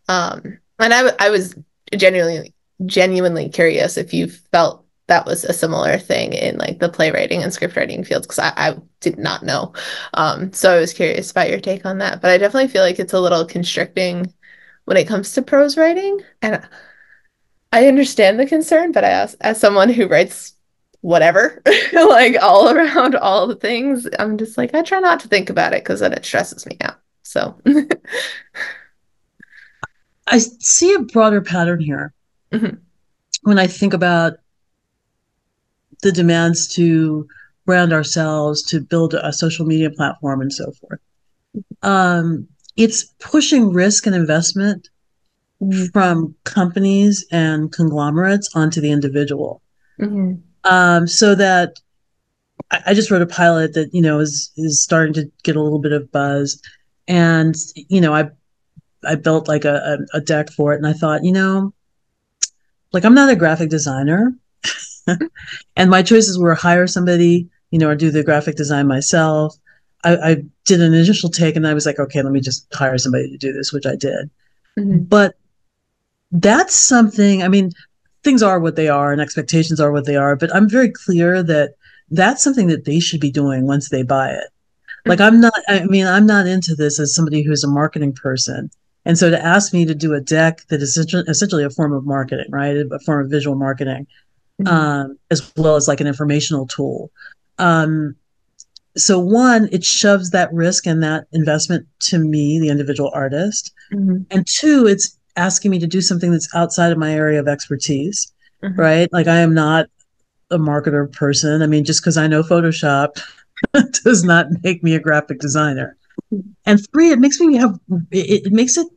And I was genuinely curious if you felt that was a similar thing in like the playwriting and script writing fields because I did not know. So I was curious about your take on that. But I definitely feel like it's a little constricting when it comes to prose writing. And I understand the concern, but as someone who writes whatever, like all around all the things, I'm just like, I try not to think about it because then it stresses me out. So, I see a broader pattern here mhm, when I think about the demands to brand ourselves, to build a social media platform, and so forth. Um, it's pushing risk and investment mhm, from companies and conglomerates onto the individual. mhm, So that I just wrote a pilot that, you know, is starting to get a little bit of buzz, and you know, I built like a deck for it, and I thought, you know, like, I'm not a graphic designer, and my choices were hire somebody, you know, or do the graphic design myself. I did an initial take, and I was like, okay, let me just hire somebody to do this, which I did. mhm, But that's something, I mean, things are what they are and expectations are what they are, but I'm very clear that that's something that they should be doing once they buy it. Like Mhm. I'm not into this as somebody who's a marketing person. And so to ask me to do a deck that is essentially a form of marketing, right? A form of visual marketing, Mhm. as well as like an informational tool. Um, so one, it shoves that risk and that investment to me, the individual artist. Mhm. And two, it's asking me to do something that's outside of my area of expertise, Mhm. right? Like I am not a marketer person. I mean, just because I know Photoshop does not make me a graphic designer. And three, it makes me have it makes it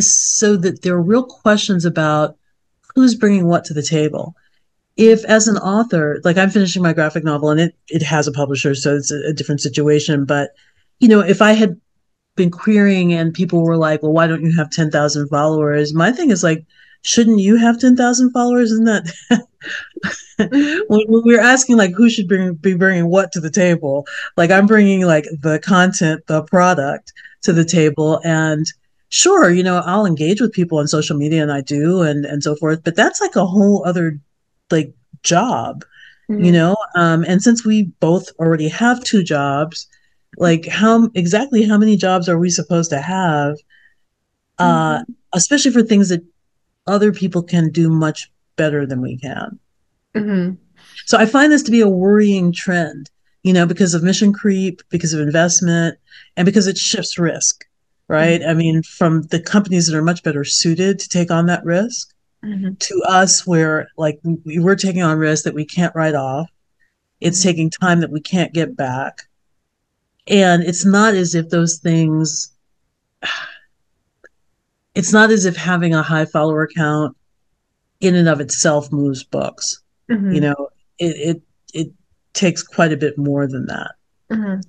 so that there are real questions about who's bringing what to the table. If as an author, like I'm finishing my graphic novel and it has a publisher, so it's a different situation. But if I had been querying and people were like, well, why don't you have 10,000 followers? My thing is like, shouldn't you have 10,000 followers? Isn't that Mhm. when we're asking like who should be bringing what to the table? Like I'm bringing like the content, the product to the table, and sure, I'll engage with people on social media, and I do, and so forth. But that's like a whole other like job, Mhm. And since we both already have two jobs, like how many jobs are we supposed to have? Uh, Mhm. Especially for things that other people can do much better than we can. Mhm. So I find this to be a worrying trend, because of mission creep, because of investment, and because it shifts risk, right? Mhm. I mean, from the companies that are much better suited to take on that risk Mhm. to us, where like we're taking on risk that we can't write off. It's Mhm. taking time that we can't get back. And it's not as if having a high follower count in and of itself moves books. You Mhm. know, it it takes quite a bit more than that. Mhm.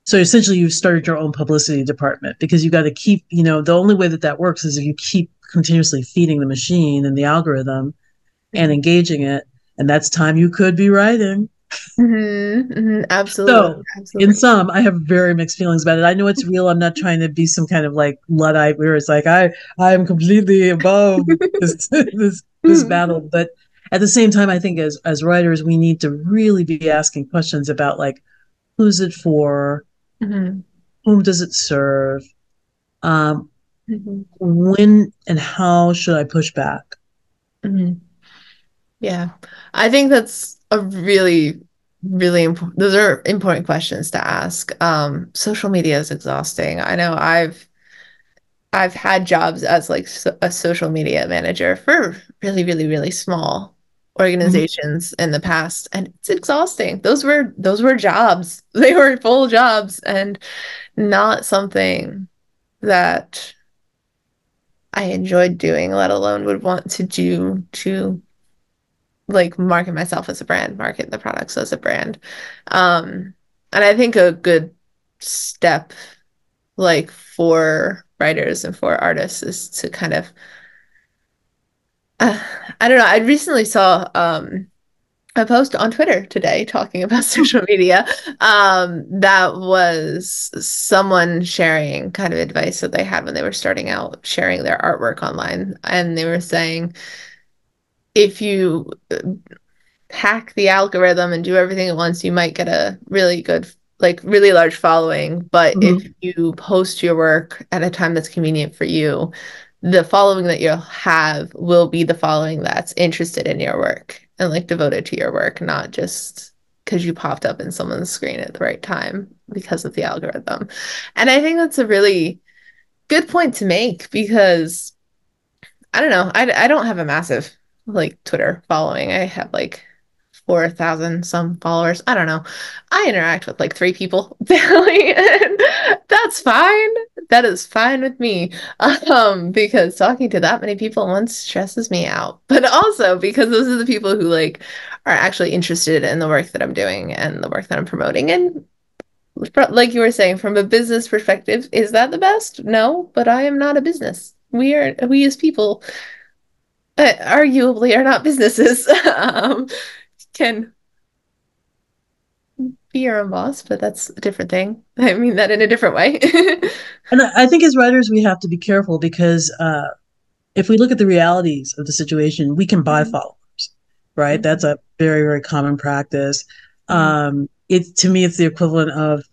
So essentially, you've started your own publicity department because you got to keep, the only way that that works is if you keep continuously feeding the machine and the algorithm and Mhm. engaging it. And that's time you could be writing. Mhm. Mhm. Absolutely. So, in Absolutely. some, I have very mixed feelings about it. I know it's real. I'm not trying to be some kind of like Luddite where it's like I am completely above this battle. But at the same time, I think as writers, we need to really be asking questions about like who's it for, Mhm. whom does it serve, um, Mhm. when and how should I push back? Mhm. Yeah. I think that's a really, really important, those are important questions to ask. Social media is exhausting. I know I've had jobs as like a social media manager for really, really, really small Mhm. organizations in the past, and it's exhausting. Those were jobs. They were full jobs and not something that I enjoyed doing, let alone would want to do to like market myself as a brand, market the products as a brand. And I think a good step like for writers and for artists is to kind of uh, I don't know. I recently saw a post on Twitter today talking about social media. That was someone sharing kind of advice that they had when they were starting out sharing their artwork online. And they were saying if you hack the algorithm and do everything at once, you might get a really good, like really large following. But if Mhm. you post your work at a time that's convenient for you, the following that you'll have will be the following that's interested in your work and like devoted to your work, not just because you popped up in someone's screen at the right time because of the algorithm. And I think that's a really good point to make because I don't know, I don't have a massive like Twitter following. I have like 4,000 some followers. I don't know. I interact with like three people daily, and that's fine. That is fine with me. Because talking to that many people at once stresses me out. But also because those are the people who like are actually interested in the work that I'm doing and the work that I'm promoting. And like you were saying, from a business perspective, is that the best? No, but I am not a business. We as people, arguably are not businesses. Can be your own boss, but that's a different thing. I mean that in a different way. And I think as writers, we have to be careful because if we look at the realities of the situation, we can buy Mhm. followers, right? Mhm. That's a very, very common practice. Mhm. To me, it's the equivalent of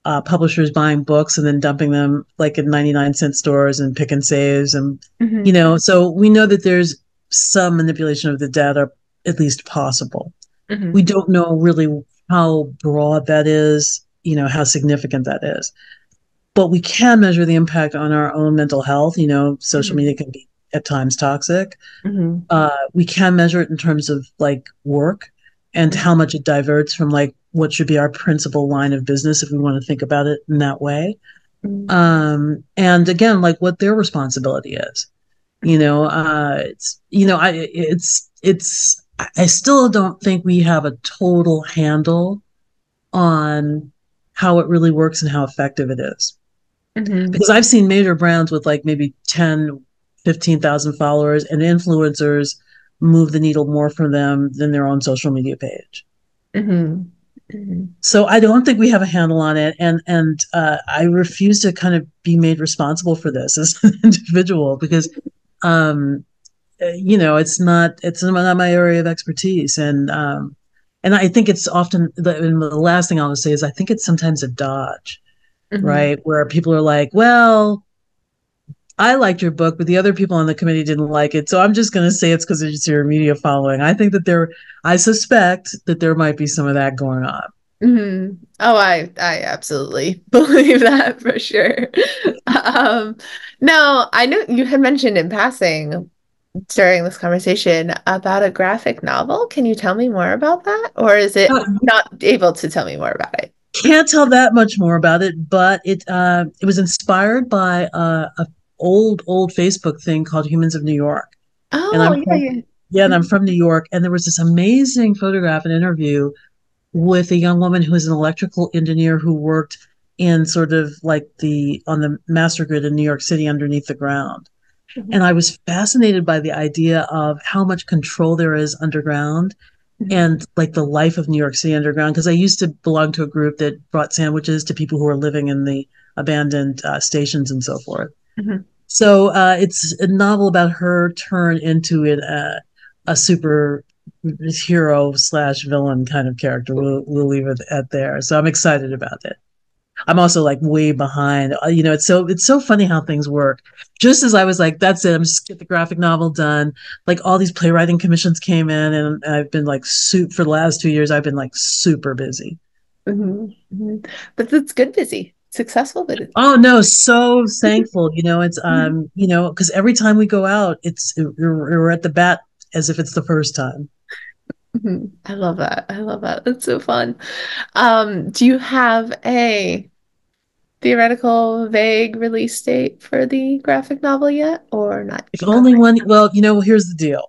publishers buying books and then dumping them like in 99-cent stores and pick and saves. And, Hmm. so we know that there's some manipulation of the data, at least possible. We Hmm. don't know really how broad that is, how significant that is. But we can measure the impact on our own mental health. Social Hmm. media can be at times toxic. Hmm. We can measure it in terms of like work and how much it diverts from like what should be our principal line of business if we want to think about it in that way. Hmm. And again, like what their responsibility is. I still don't think we have a total handle on how it really works and how effective it is. Hmm. Because I've seen major brands with like maybe 10, 15,000 followers, and influencers move the needle more for them than their own social media page. Hmm. Hmm. So I don't think we have a handle on it, and I refuse to kind of be made responsible for this as an individual because, um, it's not my area of expertise, and I think it's often and the last thing I'll say is I think it's sometimes a dodge, Hmm. right, where people are like, well, I liked your book, but the other people on the committee didn't like it. So I'm just going to say it's because it's your media following. I suspect that there might be some of that going on. Hmm. Oh, I absolutely believe that for sure. Um, no, I know you had mentioned in passing during this conversation about a graphic novel. Can you tell me more about that? Or is it I not able to tell me more about it? can't tell that much more about it, but it was inspired by a old Facebook thing called Humans of New York. And Oh, I'm yeah, from yeah. yeah, and I'm from New York. And there was this amazing photograph and interview with a young woman who is an electrical engineer who worked in sort of like on the master grid in New York City underneath the ground. Mhm. And I was fascinated by the idea of how much control there is underground Mhm. and like the life of New York City underground. Because I used to belong to a group that brought sandwiches to people who were living in the abandoned stations and so forth. Mhm. So it's a novel about her turn into a super hero slash villain kind of character. We'll leave it at there. So I'm excited about it. I'm also like way behind. It's so funny how things work. Just as I was like, that's it, I'm just get the graphic novel done. Like all these playwriting commissions came in, and I've been like for the last 2 years. I've been like super busy. Mhm. Mhm. But it's good busy, successful, but it's Oh no, so thankful. It's Mhm. because every time we go out, we're at the bat as if it's the first time. Mhm. I love that. I love that. That's so fun. Do you have a theoretical, vague release date for the graphic novel yet, or not? If only one. Well, here's the deal.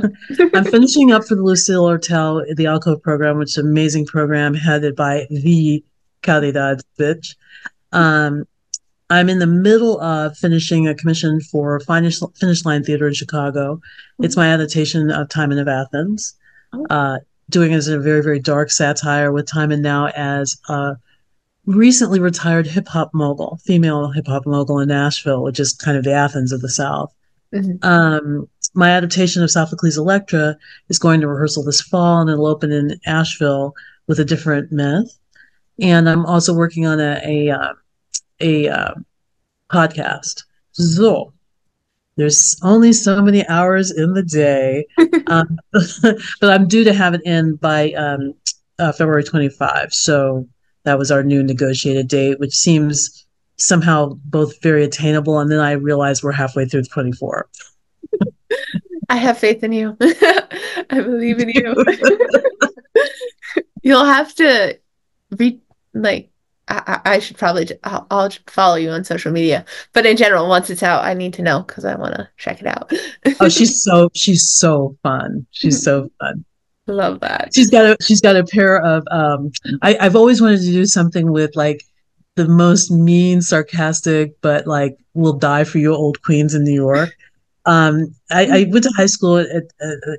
Oh. I'm finishing up for the Lucille Ortel, the Alcove program, which is an amazing program headed by the Calidad bitch. Um, I'm in the middle of finishing a commission for Finish Line Theater in Chicago. It's my adaptation of Timon of Athens, Oh. uh, doing it as a very, very dark satire with Timon now as a recently retired hip hop mogul, female hip hop mogul in Nashville, which is kind of the Athens of the South. Mhm. My adaptation of Sophocles' Electra is going to rehearsal this fall, and it'll open in Asheville with a different myth. And I'm also working on a podcast. So there's only so many hours in the day, but I'm due to have it in by February 25. So that was our new negotiated date, which seems somehow both very attainable. And then I realized we're halfway through 24. I have faith in you. I believe in you. You'll have to re like I should probably I'll follow you on social media. But in general, once it's out, I need to know because I want to check it out. Oh, she's so fun. She's so fun. Love that. She's got a pair of I've always wanted to do something with like the most mean, sarcastic, but like will die for you old queens in New York. I went to high school at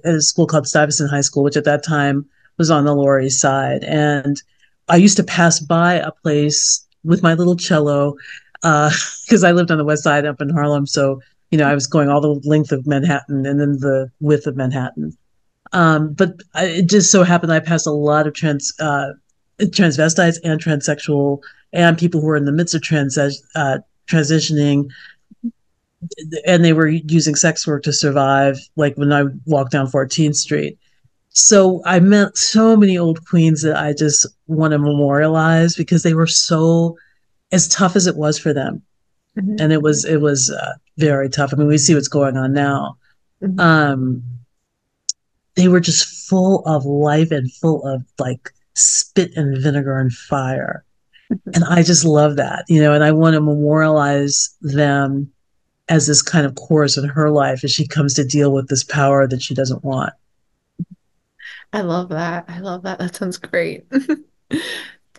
a school called Stuyvesant High School, which at that time was on the Lower East Side. And I used to pass by a place with my little cello because I lived on the West Side up in Harlem. So, I was going all the length of Manhattan and then the width of Manhattan. But it just so happened I passed a lot of transvestites and transsexual and people who are in the midst of transitioning, and they were using sex work to survive, like when I walked down 14th Street. So I met so many old queens that I just want to memorialize because they were so, as tough as it was for them. Mhm. And it was very tough. I mean, we see what's going on now. Mhm. Um, they were just full of life and full of like spit and vinegar and fire. And I just love that, and I want to memorialize them as this kind of course in her life as she comes to deal with this power that she doesn't want. I love that. I love that. That sounds great.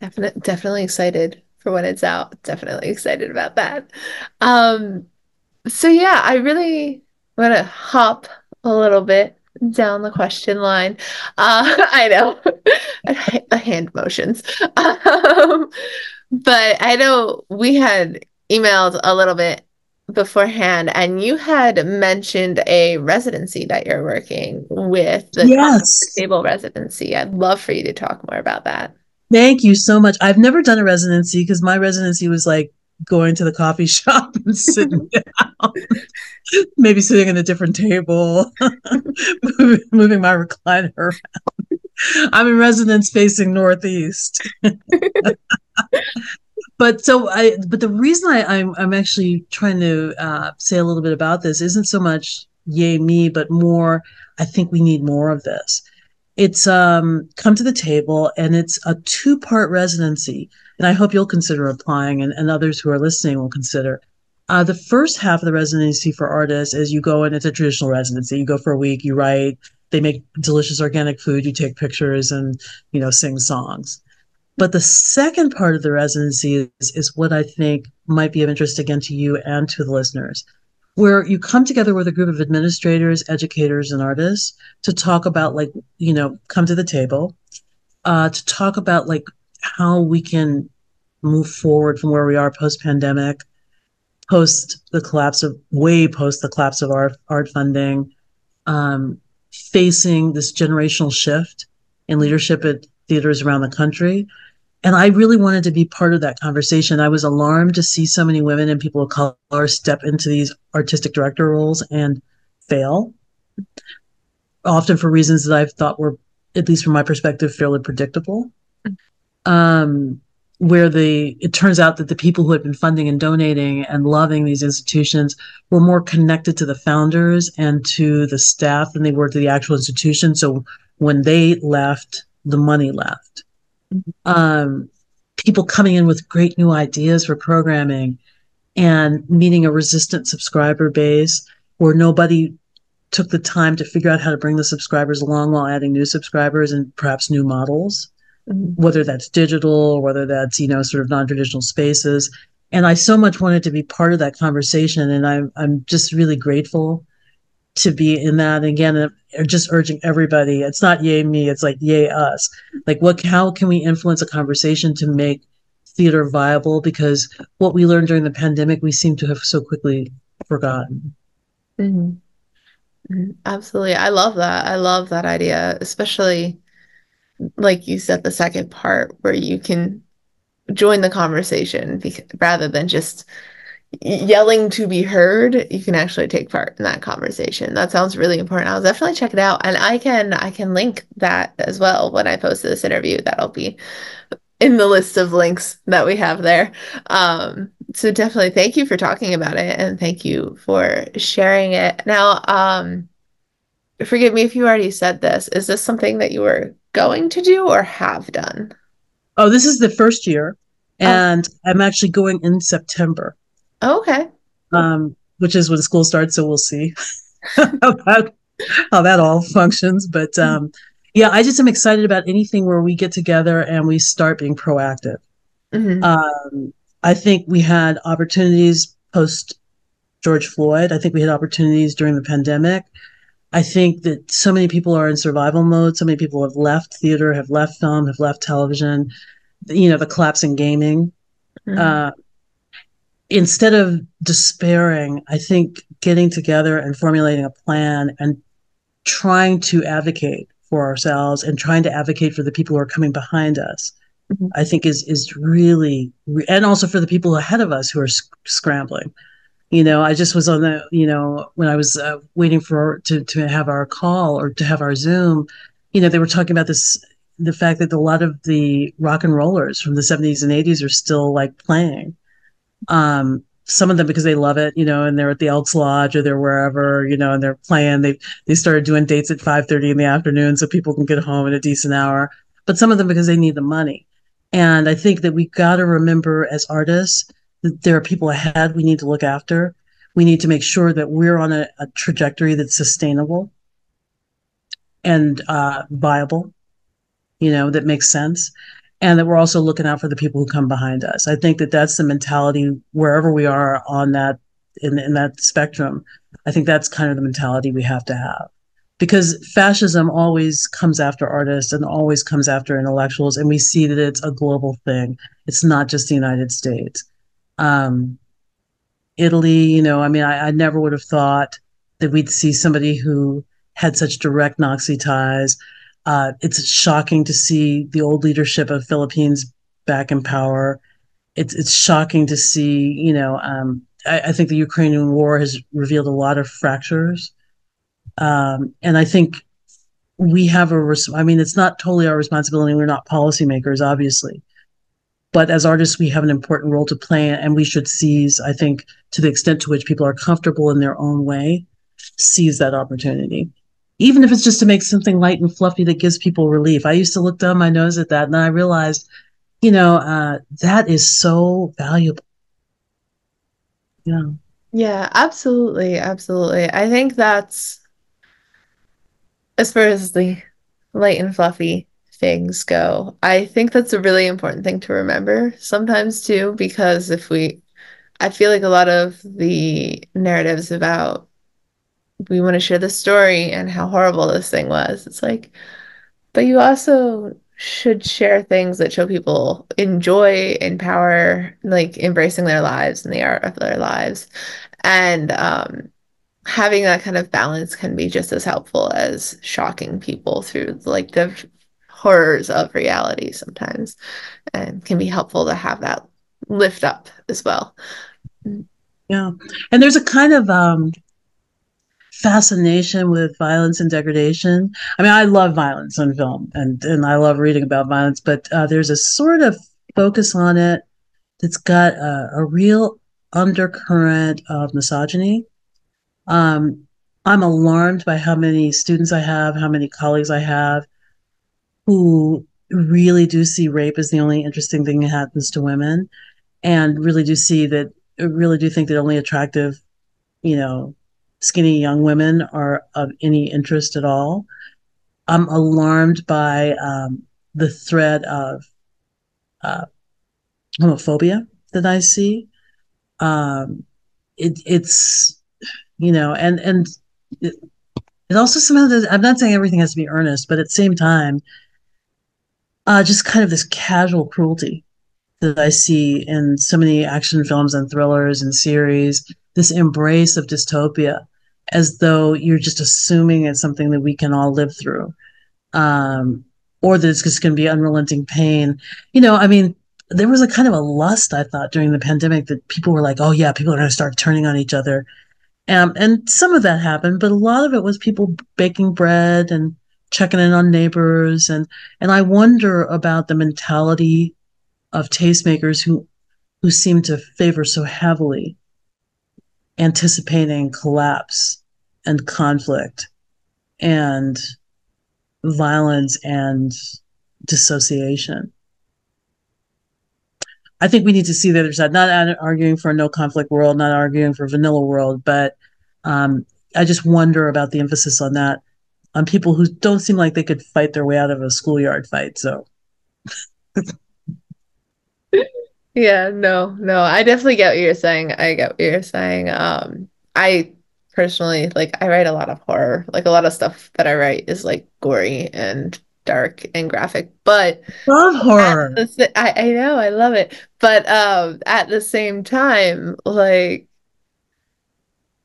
Definitely excited for when it's out. Definitely excited about that. Um, so yeah, I really want to hop a little bit down the question line. I know, the hand motions. But I know we had emailed a little bit beforehand, and you had mentioned a residency that you're working with, the Coffee Yes. Table residency. I'd love for you to talk more about that. Thank you so much. I've never done a residency because my residency was like going to the coffee shop and sitting down, maybe sitting at a different table, moving my recliner. I'm in residence facing northeast. But the reason I'm actually trying to say a little bit about this isn't so much yay me, but more I think we need more of this. It's come to the table, and it's a 2-part residency, and I hope you'll consider applying, and others who are listening will consider. The first half of the residency for artists is you go in, it's a traditional residency. You go for a week, you write, they make delicious organic food, you take pictures and, sing songs. But the second part of the residency is what I think might be of interest again to you and to the listeners, where you come together with a group of administrators, educators, and artists to talk about, like, come to the table, to talk about like how we can move forward from where we are post-pandemic, way post the collapse of art funding, facing this generational shift in leadership at theaters around the country. And I really wanted to be part of that conversation. I was alarmed to see so many women and people of color step into these artistic director roles and fail, often for reasons that I've thought were, at least from my perspective, fairly predictable. Um, it turns out that the people who had been funding and donating and loving these institutions were more connected to the founders and to the staff than they were to the actual institution. So when they left, the money left. People coming in with great new ideas for programming and meeting a resistant subscriber base where nobody took the time to figure out how to bring the subscribers along while adding new subscribers and perhaps new models, whether that's digital or whether that's, sort of non-traditional spaces. And I so much wanted to be part of that conversation. And I'm just really grateful to be in that. And again, just urging everybody, it's not yay me, it's like yay us. Like, how can we influence a conversation to make theater viable? Because what we learned during the pandemic, we seem to have so quickly forgotten. Mm-hmm. Absolutely. I love that. I love that idea, especially like you said, the second part where you can join the conversation rather than just yelling to be heard, you can actually take part in that conversation. That sounds really important. I'll definitely check it out. And I can link that as well when I post this interview. That'll be in the list of links that we have there. So definitely thank you for talking about it and thank you for sharing it. Now, forgive me if you already said this. Is this something that you were going to do or have done? Oh, this is the first year, Oh, and I'm actually going in September, okay. which is when school starts. So we'll see how that all functions. But yeah, I just am excited about anything where we get together and we start being proactive. Mm-hmm. I think we had opportunities post George Floyd. I think we had opportunities during the pandemic. I think that so many people are in survival mode. So many people have left theater, have left film, have left television, the collapse in gaming. Mm-hmm. Uh, Instead of despairing, I think getting together and formulating a plan and trying to advocate for ourselves and trying to advocate for the people who are coming behind us Mhm. I think is really, and also for the people ahead of us who are scrambling. I just was on the, when I was waiting for to have our call or to have our Zoom, they were talking about the fact that a lot of the rock and rollers from the 70s and 80s are still like playing. Some of them because they love it, and they're at the Elks Lodge or they're wherever, and they're playing. They started doing dates at 5:30 in the afternoon so people can get home at a decent hour. But some of them because they need the money. And I think that we got to remember as artists that there are people ahead we need to look after. We need to make sure that we're on a trajectory that's sustainable and viable, that makes sense. And that we're also looking out for the people who come behind us. I think that that's the mentality wherever we are on that, in that spectrum. I think that's kind of the mentality we have to have. Because fascism always comes after artists and always comes after intellectuals. And we see that it's a global thing. It's not just the United States. Um, Italy, I mean, I never would have thought that we'd see somebody who had such direct Nazi ties. It's shocking to see the old leadership of Philippines back in power. It's shocking to see, I think the Ukrainian war has revealed a lot of fractures. And I think we have I mean, it's not totally our responsibility. We're not policymakers, obviously, but as artists we have an important role to play, and we should seize, I think, to the extent to which people are comfortable in their own way, seize that opportunity, even if it's just to make something light and fluffy that gives people relief. I used to look down my nose at that and I realized, that is so valuable. Yeah. Yeah, absolutely, absolutely. I think that's as far as the light and fluffy things go. I think that's a really important thing to remember sometimes too, because I feel like a lot of the narratives about we want to share the story and how horrible this thing was. It's like, but you also should share things that show people enjoy, empower, like embracing their lives and the art of their lives. And having that kind of balance can be just as helpful as shocking people through like the horrors of reality sometimes, and can be helpful to have that lift up as well. Yeah. And there's a kind of fascination with violence and degradation. I mean, I love violence on film, and I love reading about violence, but there's a sort of focus on it that's got a real undercurrent of misogyny. Um, I'm alarmed by how many students I have, how many colleagues I have who really do see rape as the only interesting thing that happens to women, and really do see that, really do think that only attractive, you know, skinny young women are of any interest at all. I'm alarmed by the thread of uh, homophobia that I see. Um, it's, and it also some of the, I'm not saying everything has to be earnest, but at the same time, just kind of this casual cruelty that I see in so many action films and thrillers and series, this embrace of dystopia as though you're just assuming it's something that we can all live through, um, or that it's just going to be unrelenting pain. I mean, there was a kind of a lust, I thought, during the pandemic that people were like, oh, yeah, people are going to start turning on each other. And some of that happened, but a lot of it was people baking bread and checking in on neighbors. And I wonder about the mentality of tastemakers who seem to favor so heavily anticipating collapse and conflict and violence and dissociation. I think we need to see the other side, not arguing for a no conflict world, not arguing for a vanilla world, but um, I just wonder about the emphasis on that, on people who don't seem like they could fight their way out of a schoolyard fight. So, Yeah, no, no, I definitely get what you're saying. I get what you're saying. I personally, like, I write a lot of horror. Like, a lot of stuff that I write is like gory and dark and graphic. But love at horror. I know, I love it. But at the same time, like,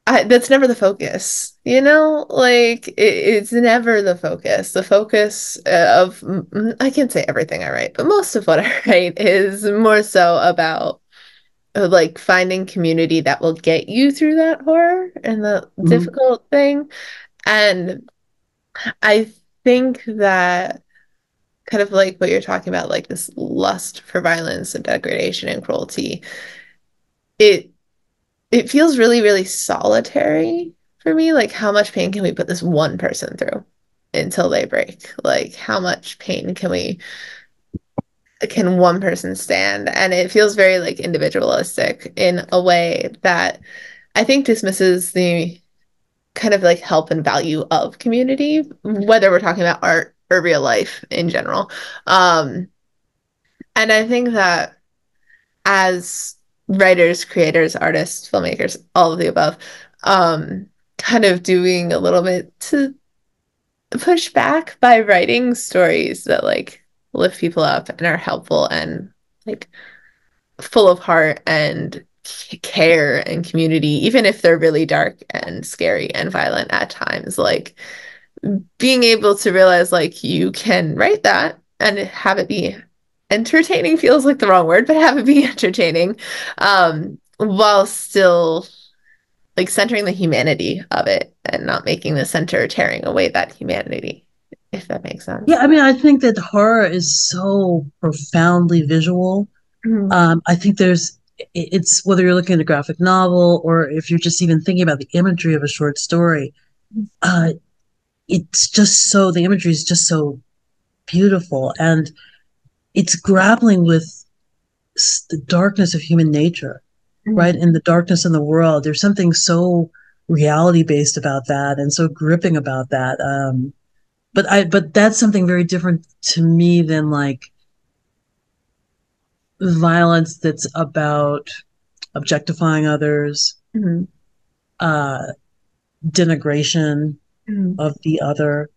that's never the focus, you know? Like it's never the focus. The focus of I can't say everything I write, but most of what I write is more so about like finding community that will get you through that horror and the Mhm. difficult thing. And I think that kind of like what you're talking about, like this lust for violence and degradation and cruelty, it it feels really, really solitary for me. Like, how much pain can we put this one person through until they break? Like, how much pain can one person stand? And it feels very like individualistic in a way that I think dismisses the kind of like help and value of community, whether we're talking about art or real life in general. Um, and I think that as writers, creators, artists, filmmakers, all of the above, kind of doing a little bit to push back by writing stories that like lift people up and are helpful and like full of heart and care and community, even if they're really dark and scary and violent at times. Like being able to realize like you can write that and have it be entertaining feels like the wrong word, but have it be entertaining, while still like centering the humanity of it and not making the center tearing away that humanity, if that makes Yeah, sense. I mean, I think that horror is so profoundly visual. Mhm. I think it's whether you're looking at a graphic novel or if you're just even thinking about the imagery of a short story, uh, the imagery is just so beautiful. And it's grappling with the darkness of human nature, right? Mhm. And the darkness in the world. There's something so reality based about that and so gripping about that. But that's something very different to me than like violence that's about objectifying others, Mhm. uh, denigration Mhm. of the other.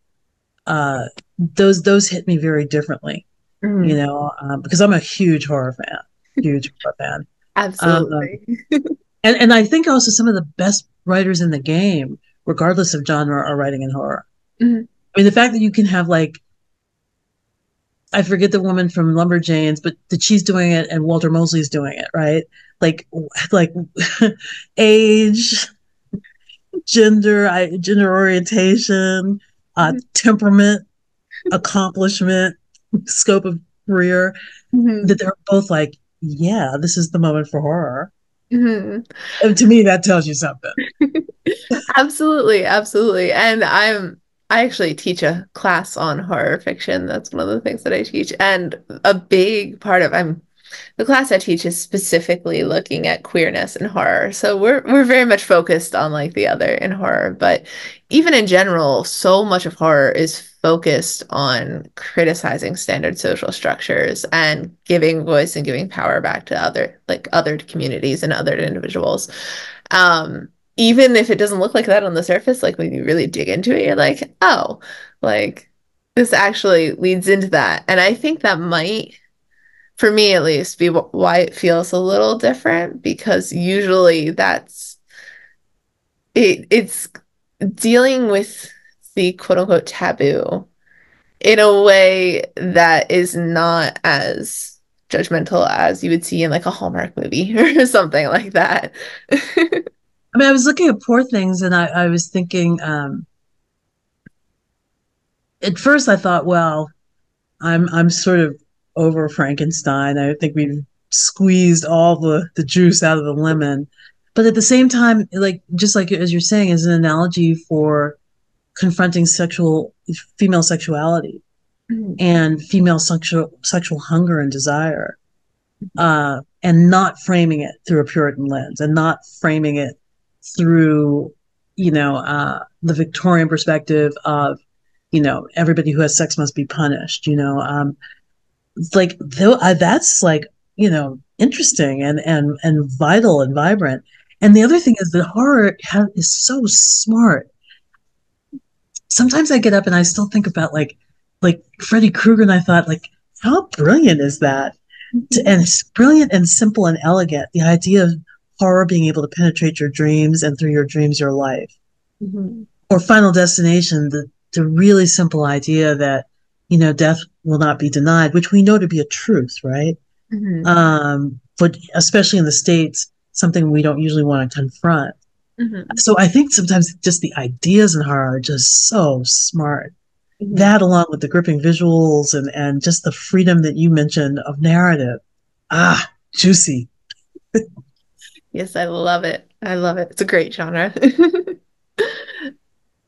Those hit me very differently, Mhm. because I'm a huge horror fan, huge horror fan. Um, Absolutely. and I think also some of the best writers in the game, regardless of genre, are writing in horror. Mhm. I mean, the fact that you can have like I forget the woman from Lumberjanes, but that she's doing it and Walter Mosley's doing it, right? Like like age, gender orientation, temperament, accomplishment, scope of career, Mhm. that they're both like, yeah, this is the moment for horror. Mhm. And to me, that tells you something. Absolutely, absolutely. And I actually teach a class on horror fiction. That's one of the things that I teach. And a big part of I'm the class I teach is specifically looking at queerness and horror. So we're very much focused on like the other in horror, but even in general, so much of horror is focused on criticizing standard social structures and giving voice and giving power back to other communities and other individuals. Even if it doesn't look like that on the surface, like when you really dig into it, you're like, oh, like this actually leads into that. And I think that might, for me at least, be why it feels a little different because usually it's dealing with the quote unquote taboo in a way that is not as judgmental as you would see in like a Hallmark movie or something like that. I mean, I was looking at Poor Things and I was thinking, at first I thought, well, I'm sort of over Frankenstein. I think we've squeezed all the juice out of the lemon. But at the same time, like just like as you're saying, is an analogy for confronting female sexuality and female sexual hunger and desire, and not framing it through a Puritan lens, and not framing it through, the Victorian perspective of, everybody who has sex must be punished. It's like that's like interesting and vital and vibrant. And the other thing is that is so smart. Sometimes I get up and I still think about like Freddy Krueger, and I thought like, how brilliant is that? Mhm. And it's brilliant and simple and elegant. The idea of horror being able to penetrate your dreams, and through your dreams, your life. Mm-hmm. Or Final Destination, the really simple idea that, death will not be denied, which we know to be a truth, right? Mm-hmm. But especially in the States, something we don't usually want to confront. Mm-hmm. So I think sometimes just the ideas in horror are just so smart. Mm-hmm. That, along with the gripping visuals and just the freedom that you mentioned of narrative. Juicy. Yes, I love it. I love it. It's a great genre.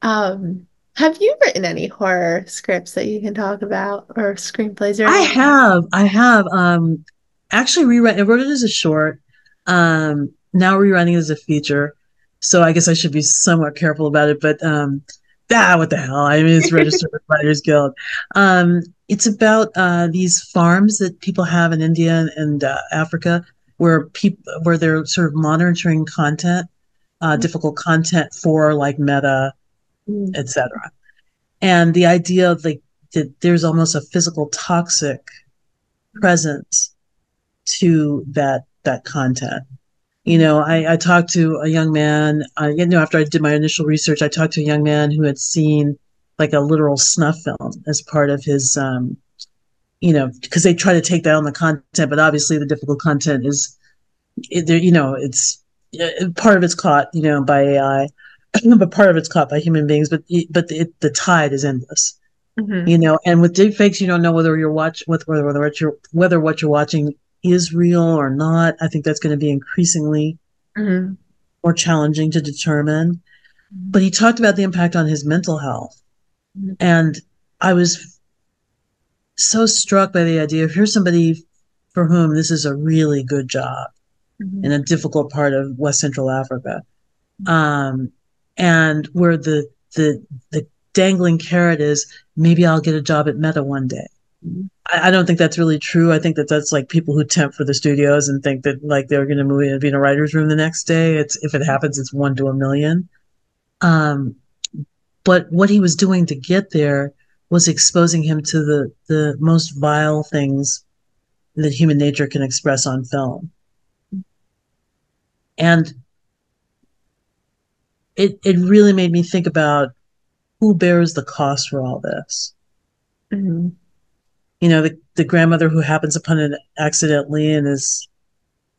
Um, have you written any horror scripts that you can talk about or screenplays or I anything? have. I have actually rewritten. I wrote it as a short. Now rewriting it as a feature. So I guess I should be somewhat careful about it. But what the hell? I mean, it's registered with Writers Guild. It's about these farms that people have in India and Africa, where they're sort of monitoring content, difficult content for like Meta, Mm-hmm. etc. And the idea of like that there's almost a physical toxic presence to that content. I talked to a young man, after I did my initial research, I talked to a young man who had seen like a literal snuff film as part of his, because they try to take down the content, but obviously the difficult content is, it's part of it's caught, by AI, but part of it's caught by human beings. But the tide is endless. Mm-hmm. And with deepfakes, you don't know whether whether what you're watching is real or not. I think that's going to be increasingly Mm-hmm. more challenging to determine. But he talked about the impact on his mental health. And I was so struck by the idea of here's somebody for whom this is a really good job Mm-hmm. in a difficult part of West Central Africa. And where the dangling carrot is maybe I'll get a job at Meta one day. I don't think that's really true. I think that's like people who temp for the studios and think that like they're going to move and be in a writer's room the next day. If it happens, it's 1 to a million. But what he was doing to get there was exposing him to the most vile things that human nature can express on film. And it really made me think about who bears the cost for all this. Mm-hmm. The grandmother who happens upon it accidentally and is,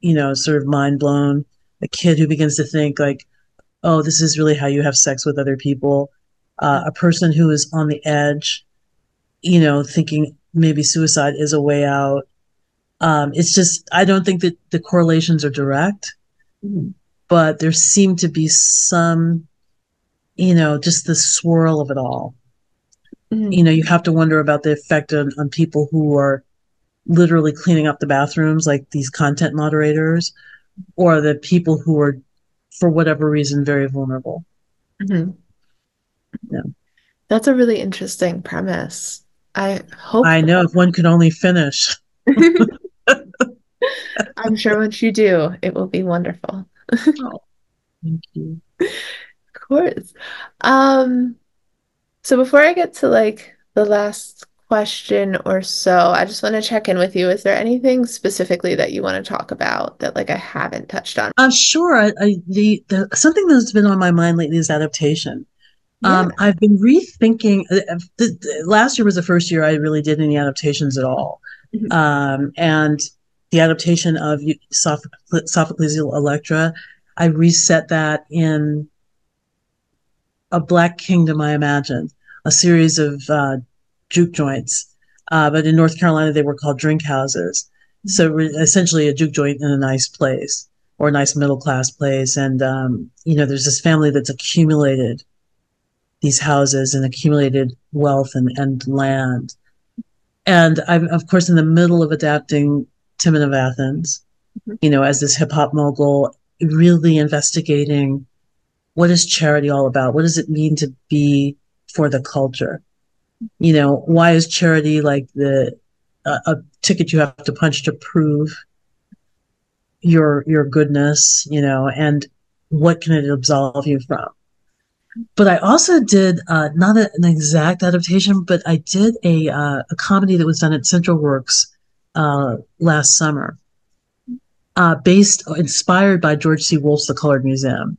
sort of mind blown. A kid who begins to think like, oh, this is really how you have sex with other people. A person who is on the edge, thinking maybe suicide is a way out. It's just, I don't think that the correlations are direct, Mm-hmm. but there seemed to be some, just the swirl of it all. Mm-hmm. You have to wonder about the effect on people who are literally cleaning up the bathrooms, like these content moderators, or the people who are, for whatever reason, very vulnerable. Mm-hmm. Yeah. That's a really interesting premise. I hope I know if one could only finish. I'm sure once you do, it will be wonderful. Oh, thank you. Of course. Um, so before I get to like the last question or so, I just want to check in with you. Is there anything specifically that you want to talk about that like I haven't touched on? Sure. Something that's been on my mind lately is adaptation. Yeah. I've been rethinking. Last year was the first year I really did any adaptations at all, Mhm. and the adaptation of Sophocles' Electra, I reset that in a Black Kingdom, I imagine, a series of juke joints. But in North Carolina, they were called drink houses. So essentially a juke joint in a nice place or a nice middle class place. And, there's this family that's accumulated these houses and accumulated wealth and land. And I'm, of course, in the middle of adapting Timon of Athens, as this hip hop mogul, really investigating what is charity all about? What does it mean to be for the culture? Why is charity like a ticket you have to punch to prove your goodness, and what can it absolve you from? But I also did not an exact adaptation, but I did a comedy that was done at Central Works last summer. based inspired by George C. Wolfe's The Colored Museum.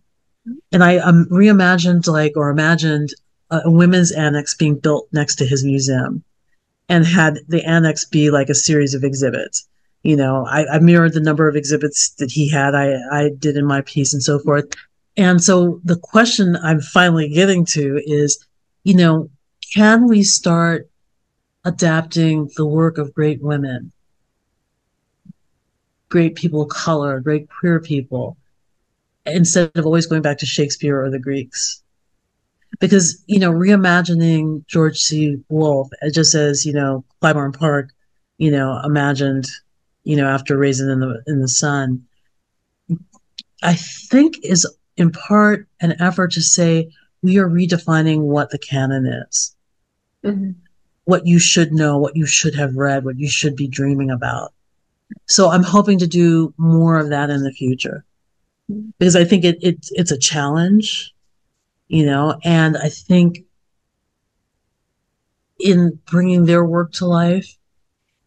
And I reimagined or imagined a women's annex being built next to his museum, and had the annex be like a series of exhibits. I mirrored the number of exhibits that he had, I did in my piece and so forth. And so the question I'm finally getting to is, can we start adapting the work of great women, great people of color, great queer people, instead of always going back to Shakespeare or the Greeks? Because, reimagining George C. Wolfe, just as, Clybourne Park, imagined, after Raisin in the Sun, I think is in part an effort to say we are redefining what the canon is, Mm-hmm. what you should know, what you should have read, what you should be dreaming about. So I'm hoping to do more of that in the future, because I think it's a challenge, and I think in bringing their work to life,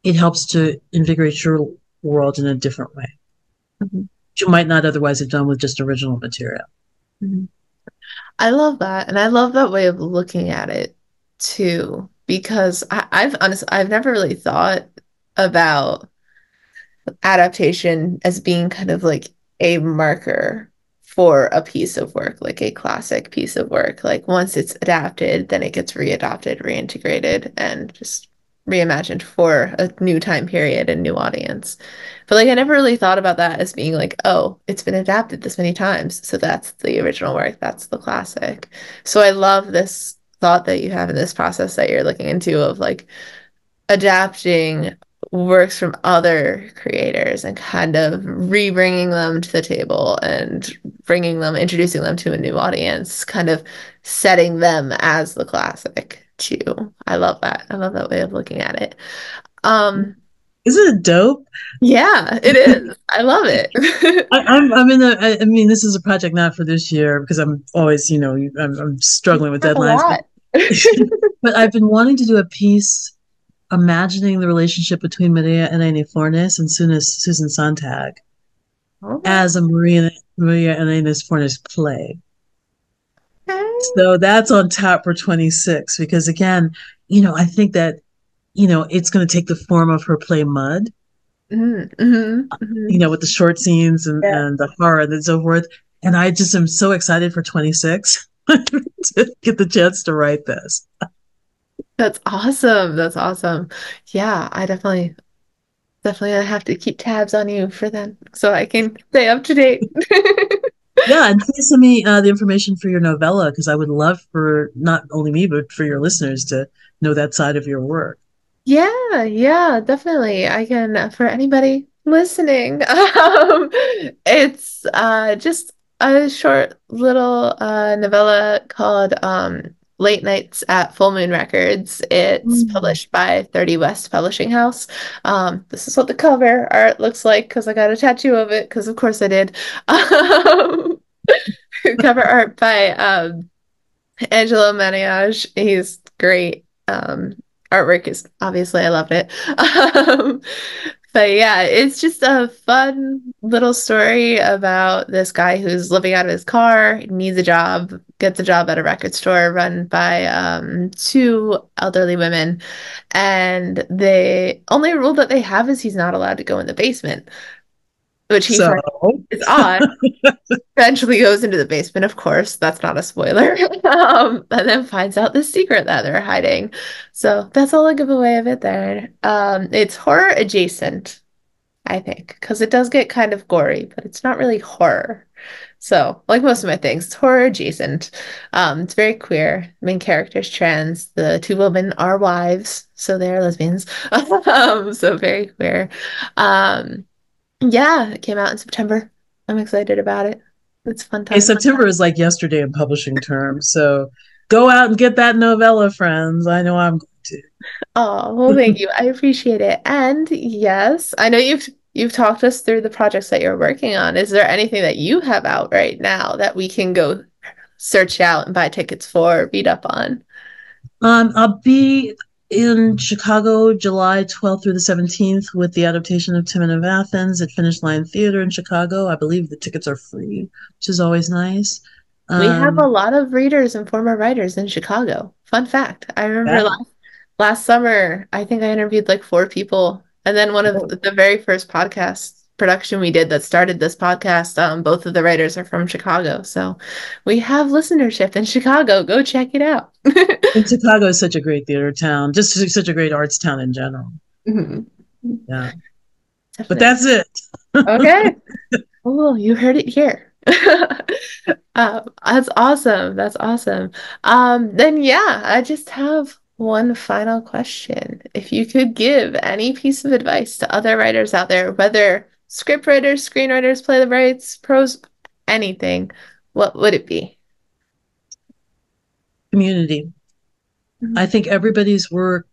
it helps to invigorate your world in a different way, Mm-hmm. which you might not otherwise have done with just original material. Mm-hmm. I love that. And I love that way of looking at it too, because I've never really thought about adaptation as being kind of like a marker for a piece of work, like a classic piece of work. Like once it's adapted, then it gets readopted, reintegrated, and just reimagined for a new time period and new audience. But like I never really thought about that as being like, oh, it's been adapted this many times, so that's the original work, that's the classic. So I love this thought that you have in this process that you're looking into of like adapting works from other creators and kind of re-bringing them to the table and introducing them to a new audience, kind of setting them as the classic too. I love that. I love that way of looking at it. Um, Isn't it dope? yeah, it is. I love it. I'm in a. I mean, this is a project not for this year because I'm always, I'm struggling with That's a deadlines. lot. But I've been wanting to do a piece imagining the relationship between Maria Elena Fornes and Susan Sontag as a Maria Elena Fornes play. So that's on tap for 26, because again, I think that, it's going to take the form of her play Mud, Mm-hmm, mm-hmm. with the short scenes and the horror and so forth. And I just am so excited for 26 to get the chance to write this. That's awesome. That's awesome. Yeah, I definitely have to keep tabs on you for them so I can stay up to date. Yeah, and please send me the information for your novella, because I would love for not only me, but for your listeners to know that side of your work. Yeah, yeah, definitely. I can, for anybody listening, it's just a short little novella called Late Nights at Full Moon Records. It's Mm. published by 30 West Publishing House. This is what the cover art looks like because I got a tattoo of it because of course I did. Um, cover art by Angelo Maniage. He's great. Artwork is obviously I loved it. But yeah, it's just a fun little story about this guy who's living out of his car, needs a job, gets a job at a record store run by two elderly women. And the only rule that they have is he's not allowed to go in the basement, which he So, finds is odd. Eventually goes into the basement, of course. That's not a spoiler. And then finds out the secret that they're hiding. So that's all a giveaway of it there. It's horror adjacent, I think, because it does get kind of gory, but it's not really horror. So, like most of my things, it's horror adjacent. It's very queer. Main character's trans. The two women are wives, so they're lesbians. So very queer. Um, yeah, it came out in September. I'm excited about it. It's fun hey, time. September is like yesterday in publishing terms. So go out and get that novella, friends. I know I'm going Oh, well, thank you. I appreciate it. And yes, I know you've talked us through the projects that you're working on. Is there anything that you have out right now that we can go search out and buy tickets for, read up on? I'll be in Chicago, July 12th through the 17th, with the adaptation of Timon of Athens at Finish Line Theater in Chicago. I believe the tickets are free, which is always nice. We have a Um, lot of readers and former writers in Chicago. Fun fact. I remember yeah. last summer, I think I interviewed like 4 people. And then one of the very first podcast production we did that started this podcast, both of the writers are from Chicago. So we have listenership in Chicago. Go check it out. And Chicago is such a great theater town, just such a great arts town in general. Mhm. Yeah. But Definitely. that's it. Okay. Oh, you heard it here. That's awesome. That's awesome. Then yeah, I just have one final question. If you could give any piece of advice to other writers out there, whether script writers, screenwriters, playwrights, prose, anything, what would it be? Community. I Mhm. think everybody's work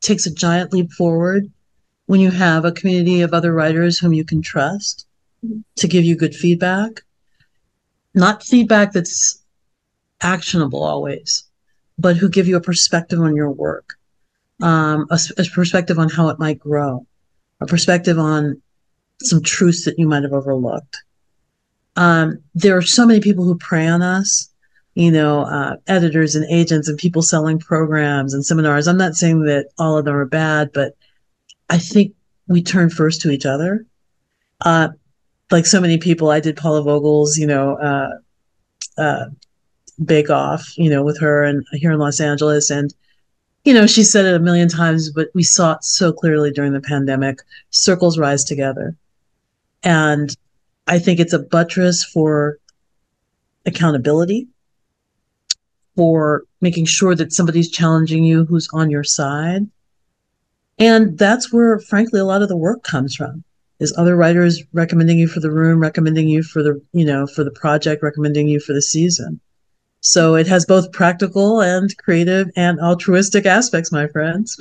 takes a giant leap forward when you have a community of other writers whom you can trust to give you good feedback. Not feedback that's actionable always, but who give you a perspective on your work, a perspective on how it might grow, a perspective on some truths that you might have overlooked. There are so many people who prey on us, editors and agents and people selling programs and seminars. I'm not saying that all of them are bad, but I think we turn first to each other. Uh, like so many people, I did Paula Vogel's, uh, Bake Off, with her and here in Los Angeles. And, she said it a million times, but we saw it so clearly during the pandemic. Circles rise together. And I think it's a buttress for accountability, for making sure that somebody's challenging you who's on your side. And that's where, frankly, a lot of the work comes from, is other writers recommending you for the room, recommending you for the project, recommending you for the season. So it has both practical and creative and altruistic aspects, my friends.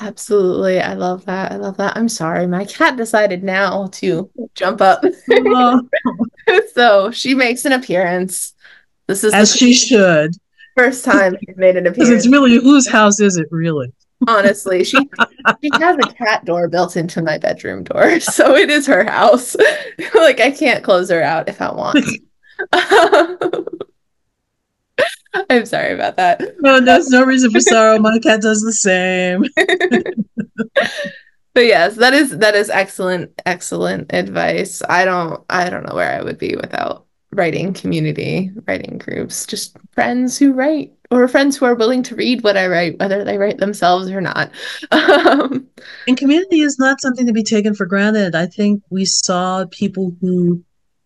Absolutely. I love that. I love that. I'm sorry. My cat decided now to jump up. Oh, So she makes an appearance. This is the as she should. first time she's made an Because it's appearance. really, whose house is it really? Honestly, she has a cat door built into my bedroom door, so it is her house. Like I can't close her out if I want. I'm sorry about that. No, there's no reason for sorrow. My cat does the same. But yes, that is excellent, excellent advice. I don't know where I would be without writing community, writing groups, just friends who write or friends who are willing to read what I write, whether they write themselves or not. Um, And community is not something to be taken for granted. I think we saw people who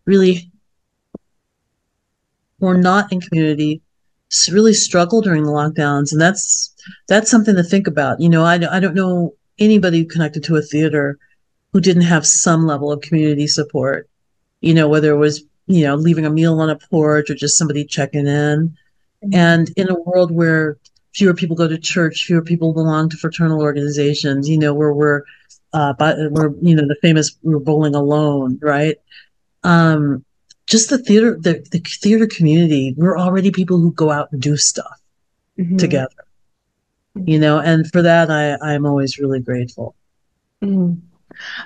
really were not in community really struggle during the lockdowns, and that's something to think about. I don't know anybody connected to a theater who didn't have some level of community support. Whether it was leaving a meal on a porch or just somebody checking in. And in a world where fewer people go to church, fewer people belong to fraternal organizations, where the famous we're bowling alone, right? Um, just the theater community, we're already people who go out and do stuff mhm, together, and for that, I'm always really grateful. mhm.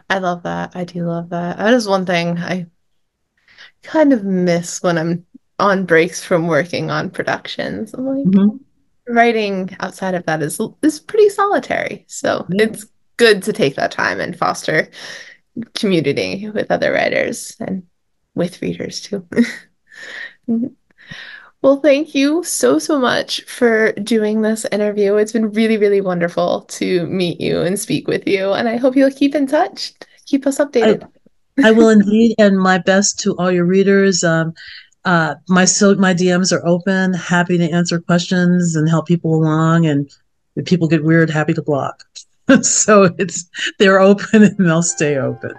I love that. I do love that. That is one thing I kind of miss when I'm on breaks from working on productions. I'm like, Mm-hmm. writing outside of that is pretty solitary. So Yeah. it's good to take that time and foster community with other writers and with readers too. Well, thank you so, so much for doing this interview. It's been really, really wonderful to meet you and speak with you. And I hope you'll keep in touch. Keep us I, updated. I will indeed, and my best to all your readers. My DMs are open, happy to answer questions and help people along. And if people get weird, happy to block. So they're open and they'll stay open.